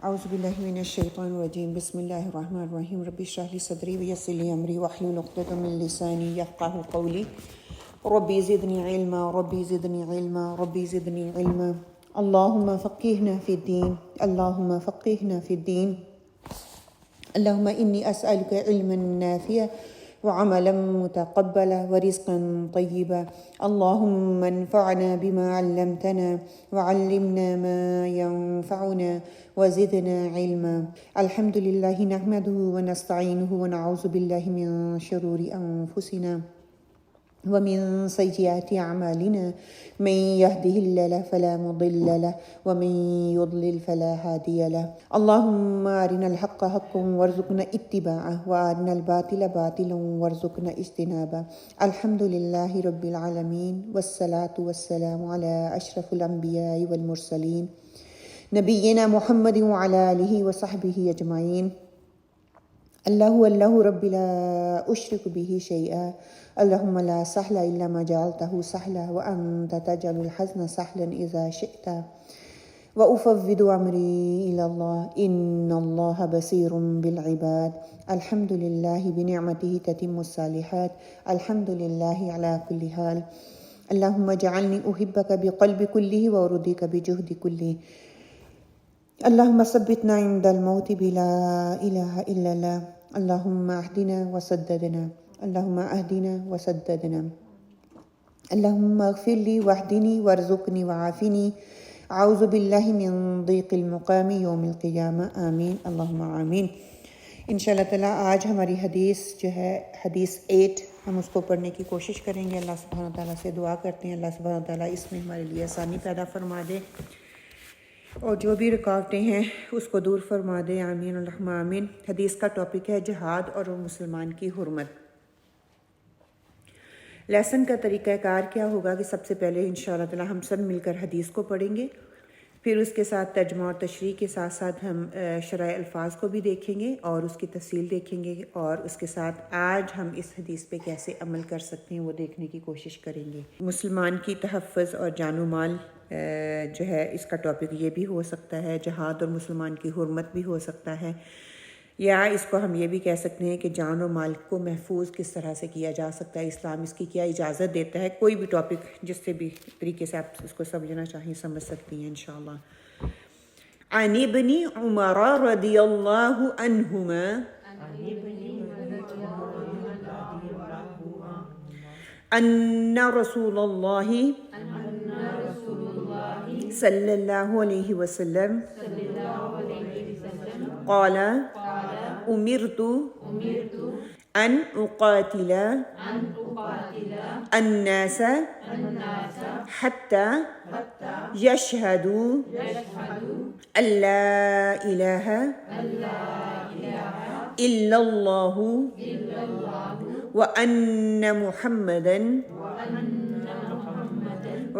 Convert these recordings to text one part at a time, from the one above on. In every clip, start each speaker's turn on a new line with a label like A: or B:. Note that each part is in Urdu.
A: اعوذ باللہ من الشیطان الرجیم بسم اللہ الرحمن الرحیم رب اشرح لی صدری ویسر لی امری واحلل عقدۃ من لسانی یفقہوا قولی ربی زدنی علما ربی زدنی علما ربی زدنی علما اللہم فقہنا فی الدین اللہم فقہنا فی الدین اللہم انی اسألک علما نافعا وعملا متقبلا ورزقا طیبا اللہم انفعنا بما علمتنا وعلمنا ما ينفعنا وزدنا علما الحمد للہ نحمده ونستعینه ونعوذ باللہ من شرور انفسنا ومن سیئات اعمالنا من يهده الله فلا مضل له ومن يضلل فلا هادي له اللهم ارنا الحق حقا وارزقنا اتباعه وارنا الباطل باطلا وارزقنا اجتنابه الحمد لله رب العالمين والصلاة والسلام على اشرف الانبیاء والمرسلین نبینا محمد وعلى آلہ وصحبہ اجمعین اللہ رب لا اشرک بہ شیئا اللہم لا سہل الا ما جعلتہ سہلا وانت تجعل الحزن سہلا اذا شئت وافوض امری الی اللہ ان اللہ بصیر بالعباد الحمد للہ بنعمتہ تتم الصالحات الحمد للہ علی کل حال اللہم اجعلنی احبک بقلب کلہ وارضیک بجہد کلہ اللہم ثبتنا عند الموت بلا الہ الا اللہ اللہم اہدنا وسددنا اللہم اہدنا وسددنا اللہم اغفر لی واہدنی وارزقنی وعافنی اعوذ باللہ من ضیق المقام یوم القیامہ آمین اللہم آمین۔ انشاءاللہ تعالیٰ آج ہماری حدیث جو ہے حدیث 8 ہم اس کو پڑھنے کی کوشش کریں گے۔ اللہ سبحانہ تعالیٰ سے دعا کرتے ہیں اللہ سبحانہ تعالیٰ اس میں ہمارے لیے آسانی پیدا فرما دے اور جو بھی رکاوٹیں ہیں اس کو دور فرما دے، آمین اللہم آمین۔ حدیث کا ٹاپک ہے جہاد اور مسلمان کی حرمت۔ لیسن کا طریقہ کار کیا ہوگا کہ سب سے پہلے انشاءاللہ تعالی ہم سب مل کر حدیث کو پڑھیں گے، پھر اس کے ساتھ ترجمہ اور تشریح کے ساتھ ساتھ ہم شرح الفاظ کو بھی دیکھیں گے اور اس کی تفصیل دیکھیں گے، اور اس کے ساتھ آج ہم اس حدیث پہ کیسے عمل کر سکتے ہیں وہ دیکھنے کی کوشش کریں گے۔ مسلمان کی تحفظ اور جان و مال جو ہے اس کا ٹاپک یہ بھی ہو سکتا ہے، جہاد اور مسلمان کی حرمت بھی ہو سکتا ہے، یا اس کو ہم یہ بھی کہہ سکتے ہیں کہ جان و مال کو محفوظ کس طرح سے کیا جا سکتا ہے، اسلام اس کی کیا اجازت دیتا ہے۔ کوئی بھی ٹاپک جس سے بھی طریقے سے آپ اس کو سمجھنا چاہیں سمجھ سکتی ہیں انشاءاللہ۔ عن ابن عمر رضی اللہ عنہما ان رسول اللہ صلی اللہ علیہ وسلم قال امرت ان اقاتل الناس حتى يشهدوا ان لا اله الا الله وان محمدا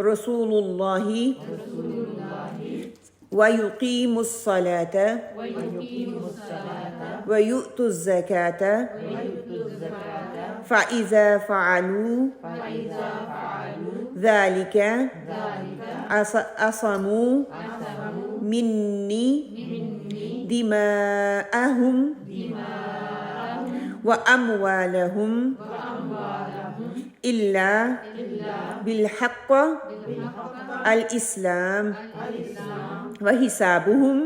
A: رسول الله ويقيم الصلاة ويؤتوا الزكاة فإذا فعلوا ذلك عصموا مني دماءهم وأموالهم إلا بالحق الإسلام وحسابهم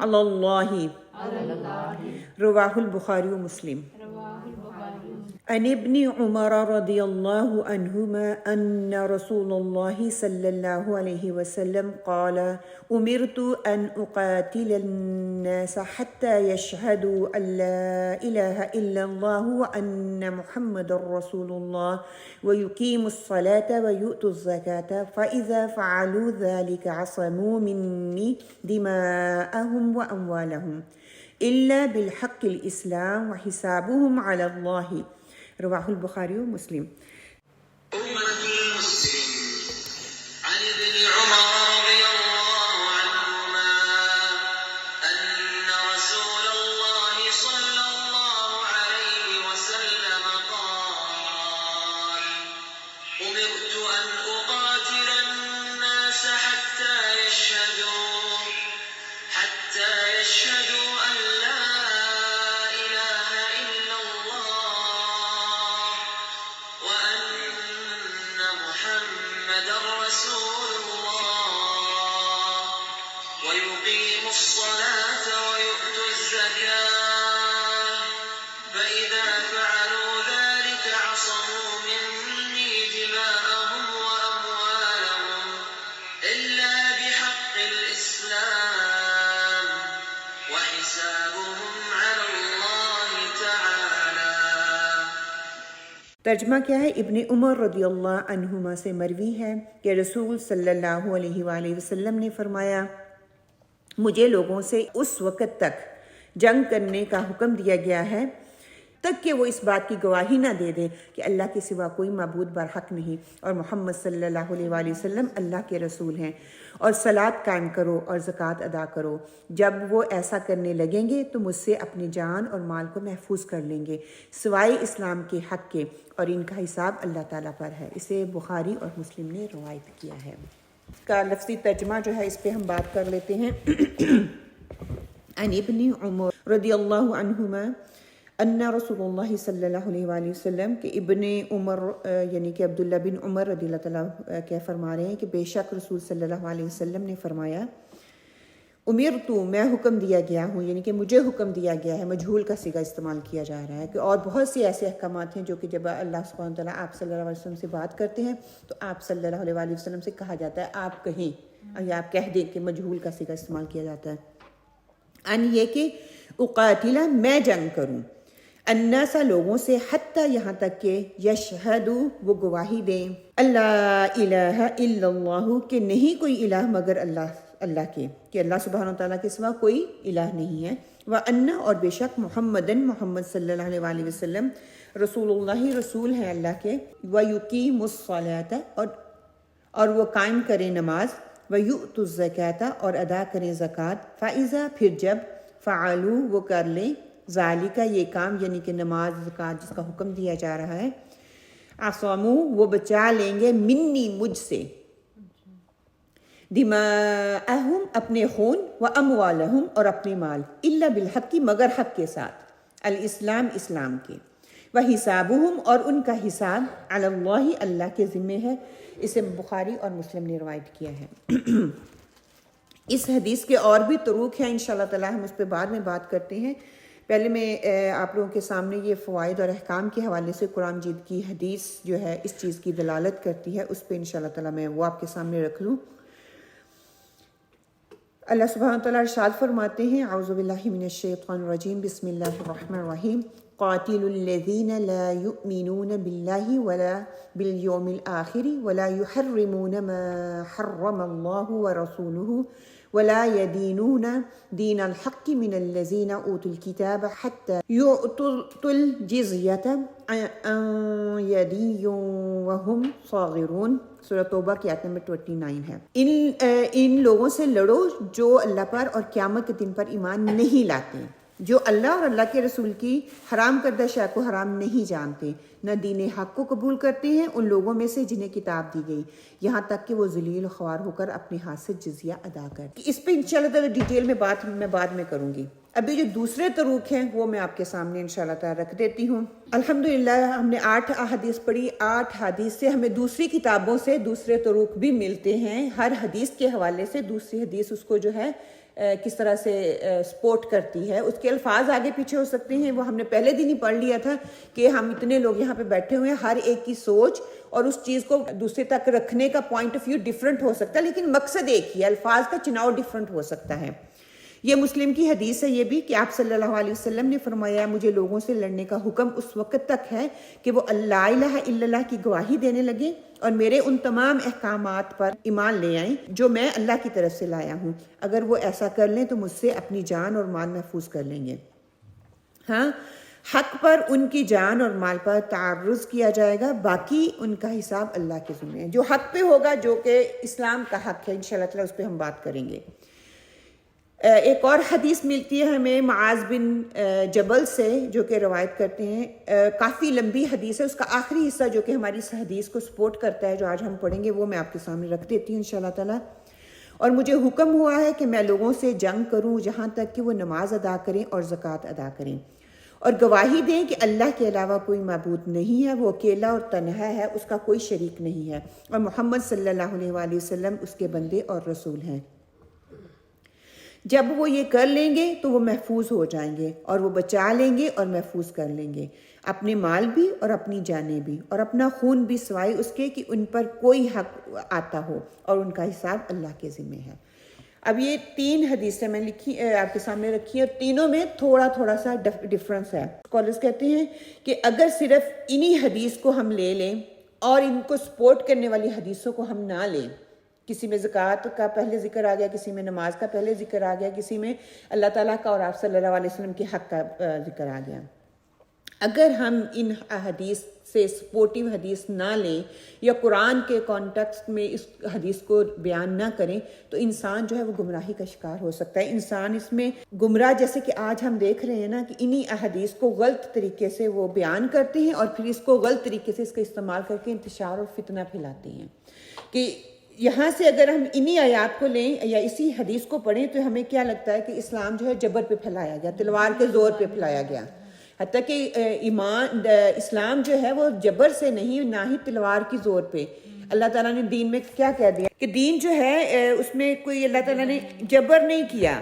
A: على الله رواہ البخاری و مسلم۔ عن ابن عمر رضی اللہ عنہما ان رسول اللہ صلی اللہ علیہ وسلم قال امرت ان اقاتل الناس حتى يشهدوا ان لا اله الا الله وان محمد رسول الله ويقيموا الصلاة ويؤتوا الزكاة فاذا فعلوا ذلك عصموا مني دماءهم واموالهم الا بالحق الاسلام وحسابهم على الله رواہ البخاری و مسلم۔
B: حتى
A: الصلاة ويؤتوا الزكاة فإذا فعلوا ذلك عصموا مني دماءهم وأموالهم إلا بحق الإسلام وحسابهم على الله تعالى. ترجمہ کیا ہے؟ ابن عمر رضی اللہ عنہما سے مروی ہے کہ رسول صلی اللہ علیہ وآلہ وسلم نے فرمایا، مجھے لوگوں سے اس وقت تک جنگ کرنے کا حکم دیا گیا ہے تک کہ وہ اس بات کی گواہی نہ دے دیں کہ اللہ کے سوا کوئی معبود برحق نہیں اور محمد صلی اللہ علیہ وآلہ وسلم اللہ کے رسول ہیں، اور صلاۃ قائم کرو اور زکوٰۃ ادا کرو. جب وہ ایسا کرنے لگیں گے تو مجھ سے اپنی جان اور مال کو محفوظ کر لیں گے سوائے اسلام کے حق کے، اور ان کا حساب اللہ تعالیٰ پر ہے. اسے بخاری اور مسلم نے روایت کیا ہے. کا لفظی ترجمہ جو ہے اس پہ ہم بات کر لیتے ہیں. عن ابن عمر رضی اللہ عنہما ان رسول اللہ صلی اللہ علیہ وآلہ وسلم کہ ابن عمر یعنی کہ عبداللہ بن عمر رضی اللہ تعالیٰ کیا فرما رہے ہیں کہ بے شک رسول صلی اللہ علیہ وسلم نے فرمایا، امرتو میں حکم دیا گیا ہوں، یعنی کہ مجھے حکم دیا گیا ہے. مجہول کا صیغہ استعمال کیا جا رہا ہے کہ اور بہت سے ایسے احکامات ہیں جو کہ جب اللہ سبحانہ وتعالیٰ آپ صلی اللہ علیہ وسلم سے بات کرتے ہیں تو آپ صلی اللہ علیہ وآلہ وسلم سے کہا جاتا ہے آپ کہیں یا آپ کہہ دیں کہ مجہول کا صیغہ استعمال کیا جاتا ہے. ان یہ کہ اقاتلا میں جنگ کروں، الناس لوگوں سے، حتیٰ یہاں تک کہ یشہدو وہ گواہی دیں، اللہ الہ الا اللہ کہ نہیں کوئی الہ مگر اللہ کے، کہ اللہ سبحانہ وتعالیٰ کے سوا کوئی الہ نہیں ہے، وَأَنَّ اور بے شک محمد صلی اللہ علیہ وآلہ وسلم رسول اللہ رسول ہیں اللہ کے، وَيُقِيمُ الصَّلَاةَ اور وہ قائم کریں نماز، وَيُؤْتُ الزَّكَاةَ اور ادا کریں زکوٰۃ، فَإِذَا پھر جب فعلوا وہ کر لیں ذالک یہ کام یعنی کہ نماز زکوٰۃ جس کا حکم دیا جا رہا ہے، عصموا وہ بچا لیں گے منی مجھ سے، دماءہم اپنے خون، و اموالہم اور اپنے مال، الا بالحق مگر حق کے ساتھ، الاسلام اسلام کے، وحسابہم اور ان کا حساب علی اللہ اللہ کے ذمے ہے. اسے بخاری اور مسلم نے روایت کیا ہے. اس حدیث کے اور بھی طرق ہیں، انشاءاللہ تعالی ہم اس پہ بعد میں بات کرتے ہیں. پہلے میں آپ لوگوں کے سامنے یہ فوائد اور احکام کے حوالے سے قرآن مجید کی حدیث جو ہے اس چیز کی دلالت کرتی ہے، اس پہ انشاءاللہ تعالی میں وہ آپ کے سامنے رکھ لوں. اللہ سبحانہ وتعالیٰ ارشاد فرماتے ہیں، اعوذ باللہ من الشیطان الرجیم، بسم اللہ الرحمن الرحیم، قاتلوا الذین لا یؤمنون باللہ ولا بالیوم الآخر ولا یحرمون ما حرم اللہ ورسولہ ولا يدينون دين الحق من الذين أوتوا الكتاب حتى يؤتوا الجزية عن يد وهم صاغرون. سورہ توبہ کی آیت نمبر 29 ہے. ان لوگوں سے لڑو جو اللہ پر اور قیامت کے دن پر ایمان نہیں لاتے، جو اللہ اور اللہ کے رسول کی حرام کردہ شے کو حرام نہیں جانتے، نہ دین حق کو قبول کرتے ہیں ان لوگوں میں سے جنہیں کتاب دی گئی، یہاں تک کہ وہ ذلیل و خوار ہو کر اپنے ہاتھ سے جزیہ ادا کر. اس پہ انشاءاللہ تعالی ڈیٹیل میں بات میں بعد میں کروں گی. ابھی جو دوسرے طرق ہیں وہ میں آپ کے سامنے انشاءاللہ تعالی رکھ دیتی ہوں. الحمدللہ ہم نے 8 احادیث پڑھی. 8 حدیث سے ہمیں دوسری کتابوں سے دوسرے طرق بھی ملتے ہیں. ہر حدیث کے حوالے سے دوسری حدیث اس کو جو ہے کس طرح سے سپورٹ کرتی ہے. اس کے الفاظ آگے پیچھے ہو سکتے ہیں، وہ ہم نے پہلے دن ہی پڑھ لیا تھا کہ ہم اتنے لوگ یہاں پہ بیٹھے ہوئے ہیں، ہر ایک کی سوچ اور اس چیز کو دوسرے تک رکھنے کا پوائنٹ آف ویو ڈیفرنٹ ہو سکتا ہے، لیکن مقصد ایک ہی ہے، الفاظ کا چناؤ ڈیفرنٹ ہو سکتا ہے. یہ مسلم کی حدیث ہے یہ بھی کہ آپ صلی اللہ علیہ وسلم نے فرمایا، مجھے لوگوں سے لڑنے کا حکم اس وقت تک ہے کہ وہ لا الہ الا اللہ کی گواہی دینے لگے اور میرے ان تمام احکامات پر ایمان لے آئیں جو میں اللہ کی طرف سے لایا ہوں. اگر وہ ایسا کر لیں تو مجھ سے اپنی جان اور مال محفوظ کر لیں گے. ہاں، حق پر ان کی جان اور مال پر تعرض کیا جائے گا، باقی ان کا حساب اللہ کے ذمہ ہے. جو حق پہ ہوگا جو کہ اسلام کا حق ہے، انشاءاللہ تعالی اس پہ ہم بات کریں گے. ایک اور حدیث ملتی ہے ہمیں معاذ بن جبل سے جو کہ روایت کرتے ہیں. کافی لمبی حدیث ہے، اس کا آخری حصہ جو کہ ہماری اس حدیث کو سپورٹ کرتا ہے جو آج ہم پڑھیں گے وہ میں آپ کے سامنے رکھ دیتی ہوں انشاءاللہ تعالی. اور مجھے حکم ہوا ہے کہ میں لوگوں سے جنگ کروں جہاں تک کہ وہ نماز ادا کریں اور زکوٰۃ ادا کریں اور گواہی دیں کہ اللہ کے علاوہ کوئی معبود نہیں ہے، وہ اکیلا اور تنہا ہے، اس کا کوئی شریک نہیں ہے، اور محمد صلی اللہ علیہ وآلہ وسلم اس کے بندے اور رسول ہیں. جب وہ یہ کر لیں گے تو وہ محفوظ ہو جائیں گے اور وہ بچا لیں گے اور محفوظ کر لیں گے اپنے مال بھی اور اپنی جانیں بھی اور اپنا خون بھی، سوائے اس کے کہ ان پر کوئی حق آتا ہو، اور ان کا حساب اللہ کے ذمہ ہے۔ اب یہ 3 حدیثیں میں لکھی آپ کے سامنے رکھی ہیں، اور تینوں میں تھوڑا تھوڑا سا ڈفرنس ہے۔ اسکالرز کہتے ہیں کہ اگر صرف انہی حدیث کو ہم لے لیں اور ان کو سپورٹ کرنے والی حدیثوں کو ہم نہ لیں، کسی میں زکوٰۃ کا پہلے ذکر آ گیا، کسی میں نماز کا پہلے ذکر آ گیا، کسی میں اللہ تعالیٰ کا اور آپ صلی اللہ علیہ وسلم کے حق کا ذکر آ گیا، اگر ہم ان حدیث سے سپورٹیو حدیث نہ لیں یا قرآن کے کانٹیکسٹ میں اس حدیث کو بیان نہ کریں تو انسان جو ہے وہ گمراہی کا شکار ہو سکتا ہے۔ انسان اس میں گمراہ، جیسے کہ آج ہم دیکھ رہے ہیں نا کہ انہی احادیث کو غلط طریقے سے وہ بیان کرتے ہیں اور پھر اس کو غلط طریقے سے اس کا استعمال کر کے انتشار اور فتنہ پھیلاتے ہیں۔ کہ یہاں سے اگر ہم انہی آیات کو لیں یا اسی حدیث کو پڑھیں تو ہمیں کیا لگتا ہے کہ اسلام جو ہے جبر پہ پھیلایا گیا، تلوار کے زور پہ پھیلایا گیا، حتیٰ کہ اسلام جو ہے وہ جبر سے نہیں، نہ ہی تلوار کی زور پہ۔ اللہ تعالیٰ نے دین میں کیا کہہ دیا کہ دین جو ہے اس میں کوئی اللہ تعالیٰ نے جبر نہیں کیا۔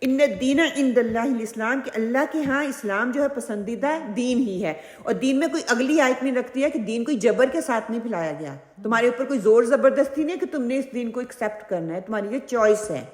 A: ان الدین عند اللہ الاسلام، کہ اللہ کے ہاں اسلام جو ہے پسندیدہ دین ہی ہے، اور دین میں کوئی اگلی آیت نہیں رکھتی ہے کہ دین کوئی جبر کے ساتھ نہیں پھیلایا گیا، تمہارے اوپر کوئی زور زبردستی نہیں کہ تم نے اس دین کو ایکسیپٹ کرنا ہے، تمہاری یہ چوائس ہے۔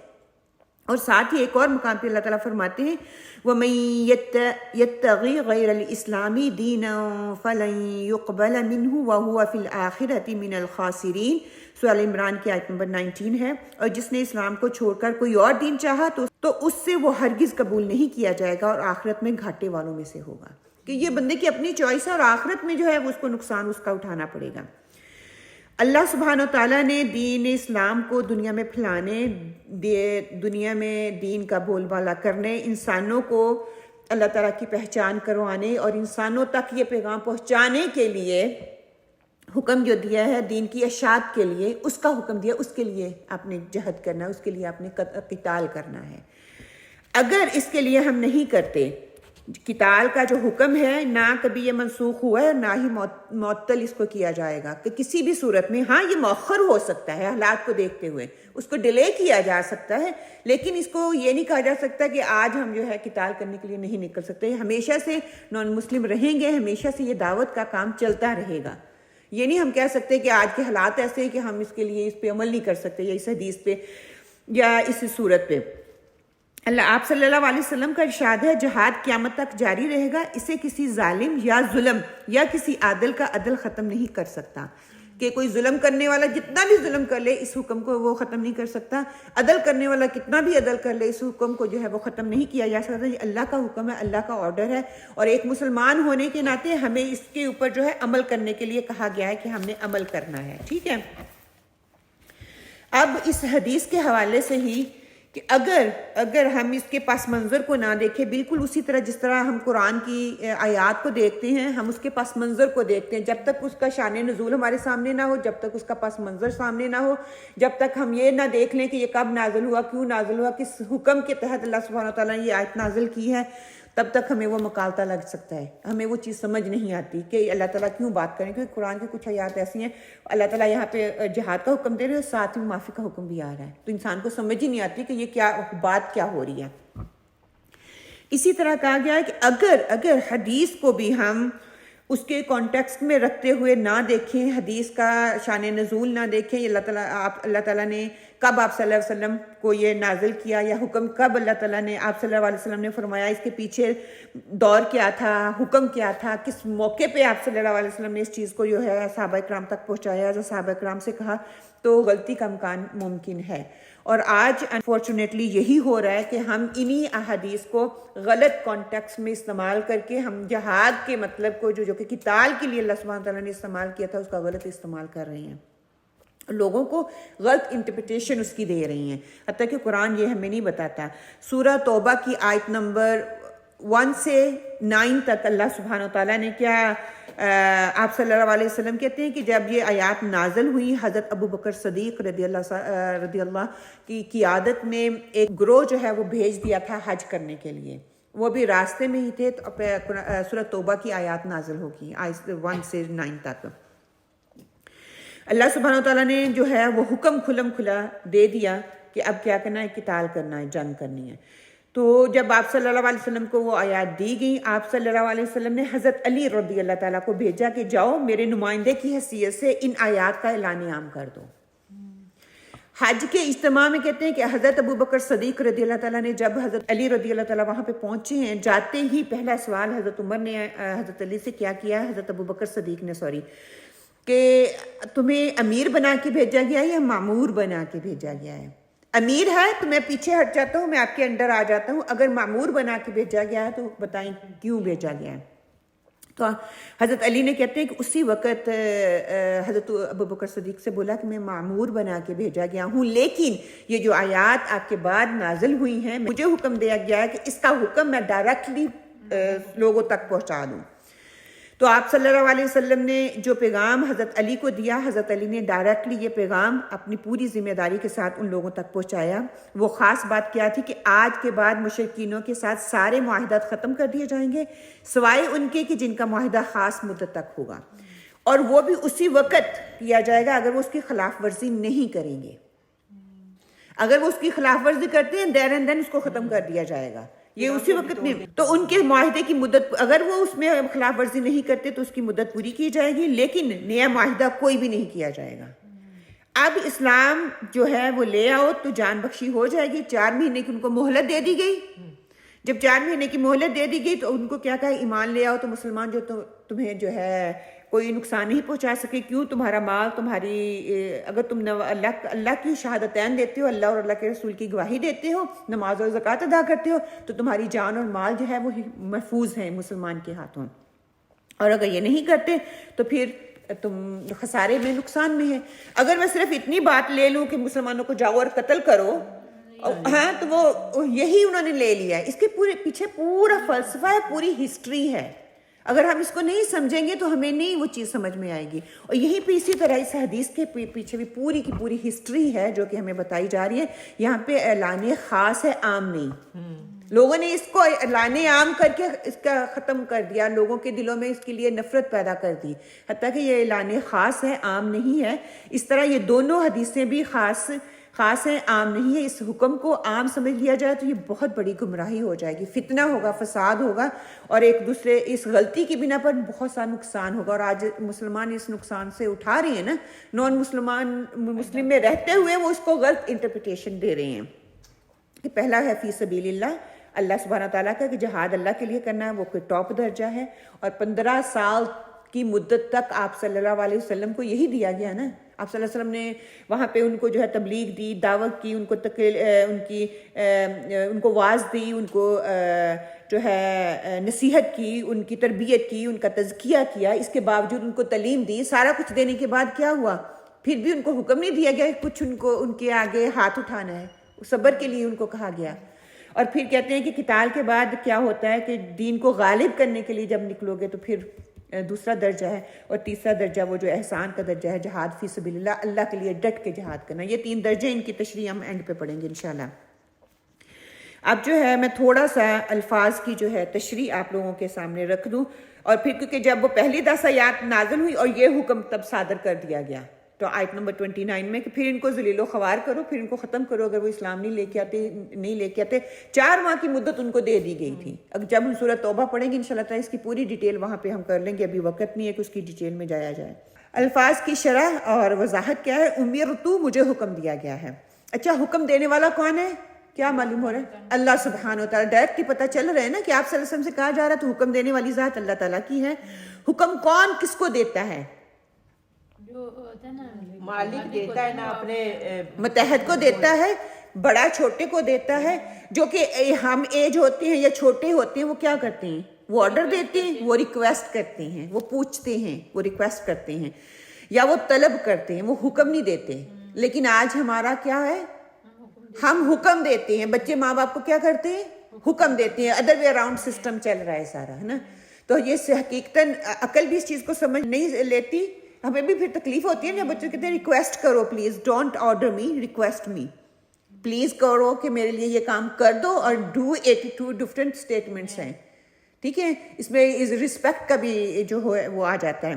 A: اور ساتھ ہی ایک اور مقام پہ اللہ تعالیٰ فرماتے ہیں وَمَن يَتَّغِي غَيْرَ الْإِسْلَامِ دِينًا فَلَن يُقْبَلَ مِنْهُ وَهُوَ فِي الْآخِرَةِ مِنَ الْخَاسِرِينَ۔ سورہ عمران کی آیت نمبر 19 ہے، اور جس نے اسلام کو چھوڑ کر کوئی اور دین چاہا تو اس سے وہ ہرگز قبول نہیں کیا جائے گا اور آخرت میں گھاٹے والوں میں سے ہوگا۔ کہ یہ بندے کی اپنی چوائس ہے اور آخرت میں جو ہے وہ اس کو نقصان اس کا اٹھانا پڑے گا۔ اللہ سبحانہ وتعالیٰ نے دین اسلام کو دنیا میں پھیلانے، دنیا میں دین کا بول بالا کرنے، انسانوں کو اللہ تعالیٰ کی پہچان کروانے اور انسانوں تک یہ پیغام پہنچانے کے لیے حکم جو دیا ہے، دین کی اشاعت کے لیے اس کا حکم دیا، اس کے لیے آپ نے جہاد کرنا ہے، اس کے لیے آپ نے قتال کرنا ہے۔ اگر اس کے لیے ہم نہیں کرتے، قتال کا جو حکم ہے نہ کبھی یہ منسوخ ہوا ہے، نہ ہی معطل اس کو کیا جائے گا کہ کسی بھی صورت میں۔ ہاں یہ مؤخر ہو سکتا ہے حالات کو دیکھتے ہوئے، اس کو ڈیلے کیا جا سکتا ہے، لیکن اس کو یہ نہیں کہا جا سکتا کہ آج ہم جو ہے قتال کرنے کے لیے نہیں نکل سکتے۔ ہمیشہ سے نان مسلم رہیں گے، ہمیشہ سے یہ دعوت کا کام چلتا رہے گا۔ یہ نہیں ہم کہہ سکتے کہ آج کے حالات ایسے ہیں کہ ہم اس کے لیے اس پہ عمل نہیں کر سکتے، یا اس حدیث پہ یا اس صورت پہ۔ آپ صلی اللہ علیہ وسلم کا ارشاد ہے جہاد قیامت تک جاری رہے گا، اسے کسی ظالم یا ظلم یا کسی عادل کا عدل ختم نہیں کر سکتا۔ کہ کوئی ظلم کرنے والا جتنا بھی ظلم کر لے اس حکم کو وہ ختم نہیں کر سکتا، عدل کرنے والا کتنا بھی عدل کر لے اس حکم کو جو ہے وہ ختم نہیں کیا جا سکتا۔ یہ اللہ کا حکم ہے، اللہ کا آرڈر ہے، اور ایک مسلمان ہونے کے ناطے ہمیں اس کے اوپر جو ہے عمل کرنے کے لیے کہا گیا ہے کہ ہم نے عمل کرنا ہے۔ ٹھیک ہے، اب اس حدیث کے حوالے سے ہی کہ اگر ہم اس کے پس منظر کو نہ دیکھیں، بالکل اسی طرح جس طرح ہم قرآن کی آیات کو دیکھتے ہیں، ہم اس کے پس منظر کو دیکھتے ہیں، جب تک اس کا شان نزول ہمارے سامنے نہ ہو، جب تک اس کا پس منظر سامنے نہ ہو، جب تک ہم یہ نہ دیکھ لیں کہ یہ کب نازل ہوا، کیوں نازل ہوا، کس حکم کے تحت اللہ سبحانہ وتعالیٰ نے یہ آیت نازل کی ہے، تب تک ہمیں وہ مکالطہ لگ سکتا ہے، ہمیں وہ چیز سمجھ نہیں آتی کہ اللہ تعالیٰ کیوں بات کریں، کیونکہ قرآن کی کچھ آیات ایسی ہیں اللہ تعالیٰ یہاں پہ جہاد کا حکم دے رہے ہیں اور ساتھ ہی معافی کا حکم بھی آ رہا ہے، تو انسان کو سمجھ ہی نہیں آتی کہ یہ کیا بات کیا ہو رہی ہے۔ اسی طرح کہا گیا ہے کہ اگر حدیث کو بھی ہم اس کے کانٹیکسٹ میں رکھتے ہوئے نہ دیکھیں، حدیث کا شان نزول نہ دیکھیں، اللہ تعالیٰ نے کب آپ صلی اللہ علیہ وسلم کو یہ نازل کیا، یا حکم کب اللہ تعالیٰ نے آپ صلی اللہ علیہ وسلم نے فرمایا، اس کے پیچھے دور کیا تھا، حکم کیا تھا، کس موقع پہ آپ صلی اللہ علیہ وسلم نے اس چیز کو جو ہے صحابہ کرام تک پہنچایا، جو صحابہ کرام سے کہا، تو غلطی کا امکان ممکن ہے۔ اور آج انفارچونیٹلی یہی ہو رہا ہے کہ ہم انہی احادیث کو غلط کانٹیکس میں استعمال کر کے ہم جہاد کے مطلب کو جو کہ قتال کے لیے اللہ سبحانہ تعالیٰ نے استعمال کیا تھا اس کا غلط استعمال کر رہے ہیں، لوگوں کو غلط انٹرپریٹیشن اس کی دے رہی ہیں، حتیٰ کہ قرآن یہ ہمیں نہیں بتاتا۔ سورہ توبہ کی آیت نمبر 1 سے 9 تک اللہ سبحانہ تعالیٰ نے کیا آپ صلی اللہ علیہ وسلم کہتے ہیں کہ جب یہ آیات نازل ہوئی، حضرت ابو بکر صدیق رضی اللہ کی قیادت میں ایک گروہ جو ہے وہ بھیج دیا تھا حج کرنے کے لیے، وہ بھی راستے میں ہی تھے، تو سورہ توبہ کی آیات نازل ہوگی آیت 1 سے 9 تک۔ اللہ سبحانہ تعالیٰ نے جو ہے وہ حکم کھلم کھلا دے دیا کہ اب کیا کرنا ہے، قتال کرنا ہے، جنگ کرنی ہے۔ تو جب آپ صلی اللہ علیہ وسلم کو وہ آیات دی گئی، آپ صلی اللہ علیہ وسلم نے حضرت علی رضی اللہ تعالیٰ کو بھیجا کہ جاؤ میرے نمائندے کی حیثیت سے ان آیات کا اعلان عام کر دو۔ حج کے اجتماع میں کہتے ہیں کہ حضرت ابوبکر صدیق رضی اللہ تعالیٰ نے جب حضرت علی رضی اللہ تعالیٰ وہاں پہ پہنچے ہیں، جاتے ہی پہلا سوال حضرت عمر نے حضرت علی سے کیا کیا، حضرت ابوبکر صدیق نے کہ تمہیں امیر بنا کے بھیجا گیا ہے یا مامور بنا کے بھیجا گیا ہے؟ امیر ہے تو میں پیچھے ہٹ جاتا ہوں، میں آپ کے انڈر آ جاتا ہوں، اگر مامور بنا کے بھیجا گیا ہے تو بتائیں کیوں بھیجا گیا ہے؟ تو حضرت علی نے کہتے ہیں کہ اسی وقت حضرت ابوبکر صدیق سے بولا کہ میں مامور بنا کے بھیجا گیا ہوں، لیکن یہ جو آیات آپ کے بعد نازل ہوئی ہیں مجھے حکم دیا گیا ہے کہ اس کا حکم میں ڈائریکٹلی لوگوں تک پہنچا دوں۔ تو آپ صلی اللہ علیہ وسلم نے جو پیغام حضرت علی کو دیا، حضرت علی نے ڈائریکٹلی یہ پیغام اپنی پوری ذمہ داری کے ساتھ ان لوگوں تک پہنچایا۔ وہ خاص بات کیا تھی کہ آج کے بعد مشرکینوں کے ساتھ سارے معاہدات ختم کر دیے جائیں گے سوائے ان کے کہ جن کا معاہدہ خاص مدت تک ہوگا، اور وہ بھی اسی وقت کیا جائے گا اگر وہ اس کی خلاف ورزی نہیں کریں گے۔ اگر وہ اس کی خلاف ورزی کرتے ہیں دیر اینڈ دین اس کو ختم کر دیا جائے گا، یہ اسی وقت میں۔ تو ان کے معاہدے کی مدت اگر وہ اس میں خلاف ورزی نہیں کرتے تو اس کی مدت پوری کی جائے گی، لیکن نیا معاہدہ کوئی بھی نہیں کیا جائے گا۔ اب اسلام جو ہے وہ لے آؤ تو جان بخشی ہو جائے گی۔ 4 مہینے کی ان کو مہلت دے دی گئی۔ جب 4 مہینے کی مہلت دے دی گئی تو ان کو کیا کہا، ایمان لے آؤ تو مسلمان جو تمہیں جو ہے کوئی نقصان نہیں پہنچا سکے، کیوں تمہارا مال تمہاری، اگر تم اللہ کی شہادتین دیتے ہو، اللہ اور اللہ کے رسول کی گواہی دیتے ہو، نماز اور زکوٰۃ ادا کرتے ہو، تو تمہاری جان اور مال جو ہے وہ محفوظ ہیں مسلمان کے ہاتھوں، اور اگر یہ نہیں کرتے تو پھر تم خسارے میں، نقصان میں ہے۔ اگر میں صرف اتنی بات لے لوں کہ مسلمانوں کو جاؤ اور قتل کرو، ہاں تو وہ یہی انہوں نے لے لیا ہے۔ اس کے پیچھے پورا فلسفہ ہے، پوری ہسٹری ہے۔ اگر ہم اس کو نہیں سمجھیں گے تو ہمیں نہیں وہ چیز سمجھ میں آئے گی۔ اور یہیں پہ اسی طرح اس حدیث کے پیچھے بھی پوری کی پوری ہسٹری ہے جو کہ ہمیں بتائی جا رہی ہے۔ یہاں پہ اعلان خاص ہے، عام نہیں۔ لوگوں نے اس کو اعلان عام کر کے اس کا ختم کر دیا، لوگوں کے دلوں میں اس کے لیے نفرت پیدا کر دی، حتیٰ کہ یہ اعلان خاص ہے، عام نہیں ہے۔ اس طرح یہ دونوں حدیثیں بھی خاص ہیں، عام نہیں ہے۔ اس حکم کو عام سمجھ لیا جائے تو یہ بہت بڑی گمراہی ہو جائے گی، فتنہ ہوگا، فساد ہوگا، اور ایک دوسرے اس غلطی کی بنا پر بہت سا نقصان ہوگا۔ اور آج مسلمان اس نقصان سے اٹھا رہے ہیں نا، مسلم میں رہتے ہوئے وہ اس کو غلط انٹرپریٹیشن دے رہے ہیں کہ پہلا ہے فی سبیل اللہ سبحانہ تعالیٰ کا، کہ جہاد اللہ کے لیے کرنا ہے، وہ کوئی ٹاپ درجہ ہے، اور 15 سال کی مدت تک آپ صلی اللہ علیہ وسلم کو یہی دیا گیا نا۔ آپ صلی اللہ علیہ وسلم نے وہاں پہ ان کو جو ہے تبلیغ دی، دعوت کی، ان کو واعظ دی، ان کو جو ہے نصیحت کی، ان کی تربیت کی، ان کا تزکیہ کیا، اس کے باوجود ان کو تعلیم دی۔ سارا کچھ دینے کے بعد کیا ہوا؟ پھر بھی ان کو حکم نہیں دیا گیا کچھ ان کے آگے ہاتھ اٹھانا ہے، صبر کے لیے ان کو کہا گیا۔ اور پھر کہتے ہیں کہ قتال کے بعد کیا ہوتا ہے کہ دین کو غالب کرنے کے لیے جب نکلو گے تو پھر دوسرا درجہ ہے، اور تیسرا درجہ وہ جو احسان کا درجہ ہے، جہاد فی سبیل اللہ، اللہ کے لیے ڈٹ کے جہاد کرنا۔ یہ 3 درجے، ان کی تشریح ہم اینڈ پہ پڑھیں گے انشاءاللہ۔ اب جو ہے میں تھوڑا سا الفاظ کی جو ہے تشریح آپ لوگوں کے سامنے رکھ دوں، اور پھر کیونکہ جب وہ پہلی 10 آیات نازل ہوئی اور یہ حکم تب صادر کر دیا گیا، تو آیت نمبر 29 میں کہ پھر ان کو ذلیل و خوار کرو، پھر ان کو ختم کرو اگر وہ اسلام نہیں لے کے آتے۔ 4 ماہ کی مدت ان کو دے دی گئی تھی۔ اب جب ہم سورۃ توبہ پڑھیں گے انشاءاللہ تعالیٰ اس کی پوری ڈیٹیل وہاں پہ ہم کر لیں گے، ابھی وقت نہیں ہے کہ اس کی ڈیٹیل میں جایا جائے۔ الفاظ کی شرح اور وضاحت کیا ہے؟ امرتو، مجھے حکم دیا گیا ہے۔ اچھا، حکم دینے والا کون ہے؟ کیا معلوم ہو رہا ہے؟ اللہ سبحانہ وتعالیٰ۔ ڈائریکٹ ہی پتہ چل رہا ہے نا کہ آپ صلی اللہ علیہ وسلم سے کہا جا رہا ہے، تو حکم دینے والی ذات اللہ تعالیٰ کی ہے۔ حکم کون کس کو دیتا ہے؟
B: مالک دیتا ہے نا، اپنے
A: متحد کو دیتا ہے، بڑا چھوٹے کو دیتا ہے۔ جو کہ ہم ایج ہوتے ہیں یا چھوٹے ہوتے ہیں وہ کیا کرتے ہیں؟ وہ آرڈر دیتے ہیں، وہ ریکویسٹ کرتے ہیں، وہ پوچھتے ہیں، وہ ریکویسٹ کرتے ہیں، یا وہ طلب کرتے ہیں، وہ حکم نہیں دیتے۔ لیکن آج ہمارا کیا ہے؟ ہم حکم دیتے ہیں۔ بچے ماں باپ کو کیا کرتے ہیں؟ حکم دیتے ہیں۔ ادر وے اراؤنڈ سسٹم چل رہا ہے سارا، ہے نا۔ تو یہ حقیقتاً عقل بھی اس چیز کو سمجھ نہیں لیتی، ہمیں بھی پھر تکلیف ہوتی ہے نا۔ بچے کہتے ہیں ریکویسٹ کرو، please don't order me, request me, please کرو کہ میرے لیے یہ کام کر دو، اور ڈو اٹ، 2 ڈفرینٹ اسٹیٹمنٹس ہیں، ٹھیک ہے۔ اس میں رسپیکٹ کا بھی جو ہے وہ آ جاتا ہے۔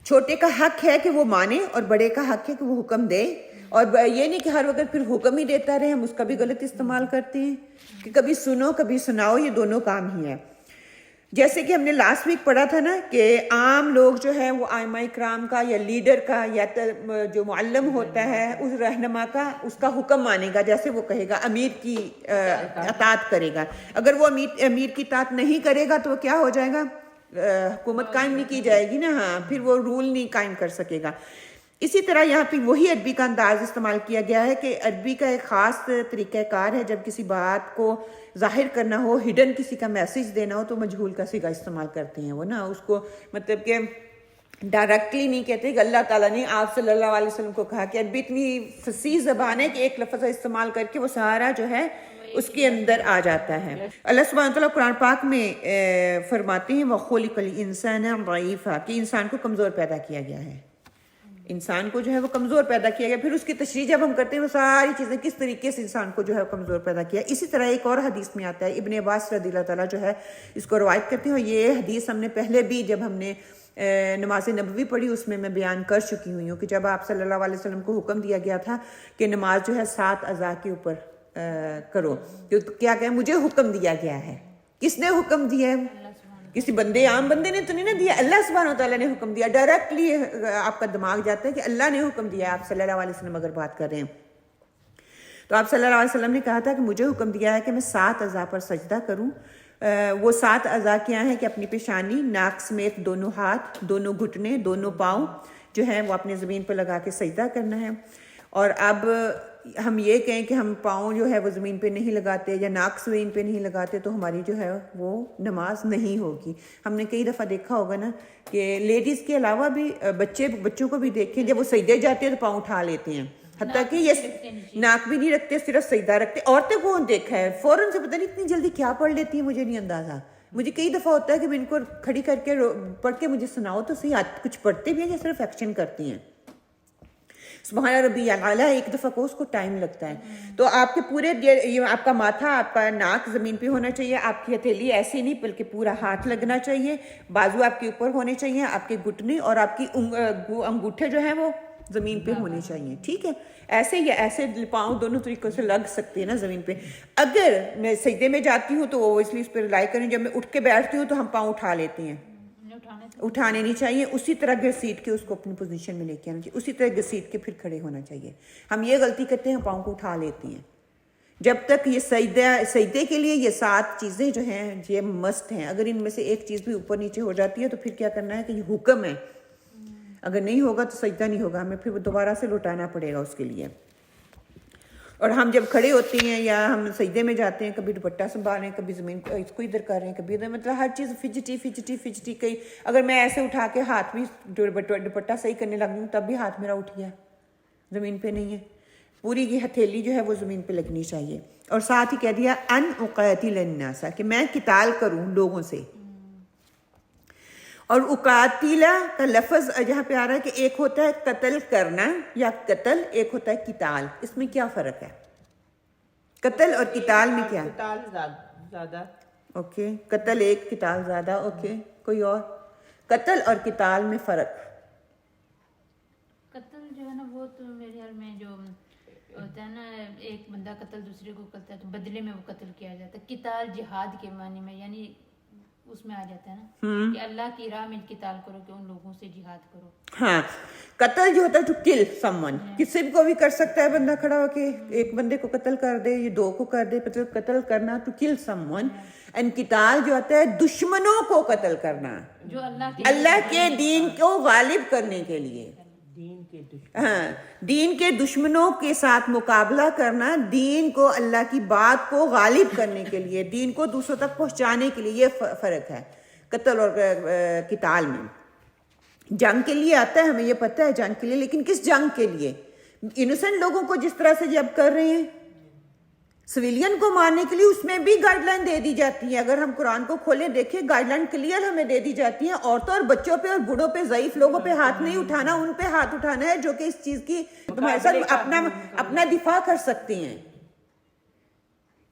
A: چھوٹے کا حق ہے کہ وہ مانے، اور بڑے کا حق ہے کہ وہ حکم دے۔ اور یہ نہیں کہ ہر وقت پھر حکم ہی دیتا رہے، ہم اس کا بھی غلط استعمال کرتے ہیں کہ کبھی سنو کبھی سناؤ، یہ دونوں کام ہی ہے۔ جیسے کہ ہم نے لاسٹ ویک پڑھا تھا نا کہ عام لوگ جو ہے وہ ائمہ کرام کا یا لیڈر کا یا جو معلم ہوتا ہے اس رہنما کا، اس کا حکم مانے گا، جیسے وہ کہے گا، امیر کی اطاعت کرے گا۔ اگر وہ امیر کی اطاعت نہیں کرے گا تو وہ کیا ہو جائے گا؟ حکومت قائم نہیں کی جائے گی نا، ہاں، پھر وہ رول نہیں قائم کر سکے گا۔ اسی طرح یہاں پہ وہی عربی کا انداز استعمال کیا گیا ہے کہ عربی کا ایک خاص طریقہ کار ہے، جب کسی بات کو ظاہر کرنا ہو، ہڈن کسی کا میسج دینا ہو تو مجہول کا صیغہ استعمال کرتے ہیں وہ نا، اس کو مطلب کہ ڈائریکٹلی نہیں کہتے کہ اللہ تعالیٰ نے آپ صلی اللہ علیہ وسلم کو کہا کہ عربی اتنی فصیح زبان ہے کہ ایک لفظ استعمال کر کے وہ سارا جو ہے اس کے اندر آ جاتا ہے۔ اللہ سبحانہ وتعالیٰ قرآن پاک میں فرماتے ہیں وَخُلِقَ الْإِنسَانَ ضَعِيفًا، کہ انسان کو کمزور پیدا کیا گیا ہے، انسان کو جو ہے وہ کمزور پیدا کیا گیا۔ پھر اس کی تشریح جب ہم کرتے ہیں وہ ساری چیزیں کس طریقے سے انسان کو جو ہے کمزور پیدا کیا۔ اسی طرح ایک اور حدیث میں آتا ہے، ابن عباس رضی اللہ تعالیٰ جو ہے اس کو روایت کرتے ہیں، اور یہ حدیث ہم نے پہلے بھی جب ہم نے نماز نبوی پڑھی اس میں بیان کر چکی ہوئی ہوں کہ جب آپ صلی اللہ علیہ وسلم کو حکم دیا گیا تھا کہ نماز جو ہے 7 اعضاء کے اوپر کرو، تو کیا کہ مجھے حکم دیا گیا ہے۔ کس نے حکم دیا ہے؟ کسی عام بندے نے تو نہیں نہ دیا، اللہ سبحانہ وتعالیٰ نے حکم دیا۔ ڈائریکٹلی آپ کا دماغ جاتا ہے کہ اللہ نے حکم دیا ہے۔ آپ صلی اللہ علیہ وسلم اگر بات کر رہے ہیں تو آپ صلی اللہ علیہ وسلم نے کہا تھا کہ مجھے حکم دیا ہے کہ میں 7 اعضاء پر سجدہ کروں۔ وہ 7 اعضاء کیا ہیں کہ اپنی پیشانی، ناک سمیت دونوں ہاتھ، دونوں گھٹنے، دونوں پاؤں جو ہیں وہ اپنے زمین پر لگا کے سجدہ کرنا ہے۔ اور اب ہم یہ کہیں کہ ہم پاؤں جو ہے وہ زمین پہ نہیں لگاتے یا ناک زمین پہ نہیں لگاتے تو ہماری جو ہے وہ نماز نہیں ہوگی۔ ہم نے کئی دفعہ دیکھا ہوگا نا کہ لیڈیز کے علاوہ بھی بچوں کو بھی دیکھیں، جب وہ سجدے جاتے ہیں تو پاؤں اٹھا لیتے ہیں، حتیٰ کہ یہ ناک بھی نہیں رکھتے، صرف سجدہ رکھتے۔ عورتیں کون دیکھا ہے فوراً سے پتہ نہیں اتنی جلدی کیا پڑھ لیتی ہیں، مجھے نہیں اندازہ۔ مجھے کئی دفعہ ہوتا ہے کہ میں ان کو کھڑی کر کے پڑھ کے مجھے سناؤ تو صحیح، کچھ پڑھتے بھی ہیں یا صرف ایکشن کرتی ہیں۔ سبحان ربی اعلیٰ، ایک دفعہ کو اس کو ٹائم لگتا ہے۔ تو آپ کے پورے آپ کا ماتھا، آپ کا ناک زمین پہ ہونا چاہیے، آپ کی ہتھیلی ایسی نہیں بلکہ پورا ہاتھ لگنا چاہیے، بازو آپ کے اوپر ہونے چاہیے، آپ کے گھٹنے اور آپ کی انگوٹھے جو ہیں وہ زمین پہ ہونے چاہیے، ٹھیک ہے؟ ایسے یا ایسے پاؤں دونوں طریقوں سے لگ سکتے ہیں نا زمین پہ۔ اگر میں سجدے میں جاتی ہوں تو وہ اس لیے اس پہ رلائی کریں، جب میں اٹھ کے بیٹھتی ہوں تو ہم پاؤں اٹھا لیتے ہیں، اٹھانے نہیں چاہیے، اسی طرح گھسیٹ کے اس کو اپنی پوزیشن میں لے کے آنا چاہیے، اسی طرح گھسیٹ کے پھر کھڑے ہونا چاہیے۔ ہم یہ غلطی کرتے ہیں، پاؤں کو اٹھا لیتے ہیں۔ جب تک یہ سجدے کے لیے یہ 7 چیزیں جو ہیں یہ مسٹ ہیں، اگر ان میں سے ایک چیز بھی اوپر نیچے ہو جاتی ہے تو پھر کیا کرنا ہے کہ یہ حکم ہے، اگر نہیں ہوگا تو سجدہ نہیں ہوگا، ہمیں پھر دوبارہ سے لوٹانا پڑے گا اس کے لیے۔ اور ہم جب کھڑے ہوتے ہیں یا ہم سجدے میں جاتے ہیں، کبھی دوپٹہ سنبھال رہے ہیں، کبھی زمین کو اس کو ادھر کر رہے ہیں، کبھی ادھر، مطلب ہر چیز فجٹی کئی، اگر میں ایسے اٹھا کے ہاتھ بھی دوپٹہ صحیح کرنے لگوں تب بھی ہاتھ میرا اٹھ گیا، زمین پہ نہیں ہے، پوری یہ ہتھیلی جو ہے وہ زمین پہ لگنی چاہیے۔ اور ساتھ ہی کہہ دیا ان اقاتل الناس، کہ میں قتال کروں لوگوں سے۔ اور اقاتیلا کا لفظ جہاں پہ آ رہا ہے کہ ایک ہوتا ہے قتل کرنا یا قتل، ایک ہوتا ہے قتال، اس میں کیا فرق ہے؟ قتل اور قتال میں کیا؟
B: قتال زیادہ،
A: اوکے، قتل ایک، قتال زیادہ، اوکے، کوئی اور؟ قتل اور قتال میں فرق؟
C: قتل جو ہے نا وہ تو میرے خیال میں جو ہوتا ہے نا، ایک بندہ قتل دوسرے کو کرتا ہے تو بدلے میں وہ قتل کیا جاتا ہے۔ قتال جہاد کے معنی میں، یعنی اس میں آ جاتا ہے نا کہ اللہ کی راہ میں قتال کرو، کہ ان لوگوں سے جہاد کرو۔ ہاں،
A: قتل جو ہوتا ہے ٹو کل سم ون، کسی کو بھی کر سکتا ہے بندہ کھڑا ہو کے، ایک بندے کو قتل کر دے، یہ 2 کو کر دے، مطلب قتل کرنا to kill some one. And قتال جو ہوتا ہے دشمنوں کو قتل کرنا،
C: جو
A: اللہ کے دین کو غالب کرنے کے لیے، ہاں، دین کے دشمنوں کے ساتھ مقابلہ کرنا، دین کو، اللہ کی بات کو غالب کرنے کے لیے، دین کو دوسروں تک پہنچانے کے لیے، یہ فرق ہے قتل اور قتال میں۔ جنگ کے لیے آتا ہے، ہمیں یہ پتہ ہے جنگ کے لیے، لیکن کس جنگ کے لیے؟ انوسنٹ لوگوں کو جس طرح سے جب کر رہے ہیں سویلین کو مارنے کے لیے، اس میں بھی گائیڈ لائن دے دی جاتی ہے۔ اگر ہم قرآن کو کھولیں دیکھیں، گائیڈ لائن کلیئر ہمیں دے دی جاتی ہے، عورتوں اور بچوں پہ اور بوڑھوں پہ، ضعیف لوگوں پہ ہاتھ نہیں اٹھانا، ان پہ ہاتھ اٹھانا ہے جو کہ اس چیز کی تمہارے ساتھ اپنا دفاع کر سکتے ہیں،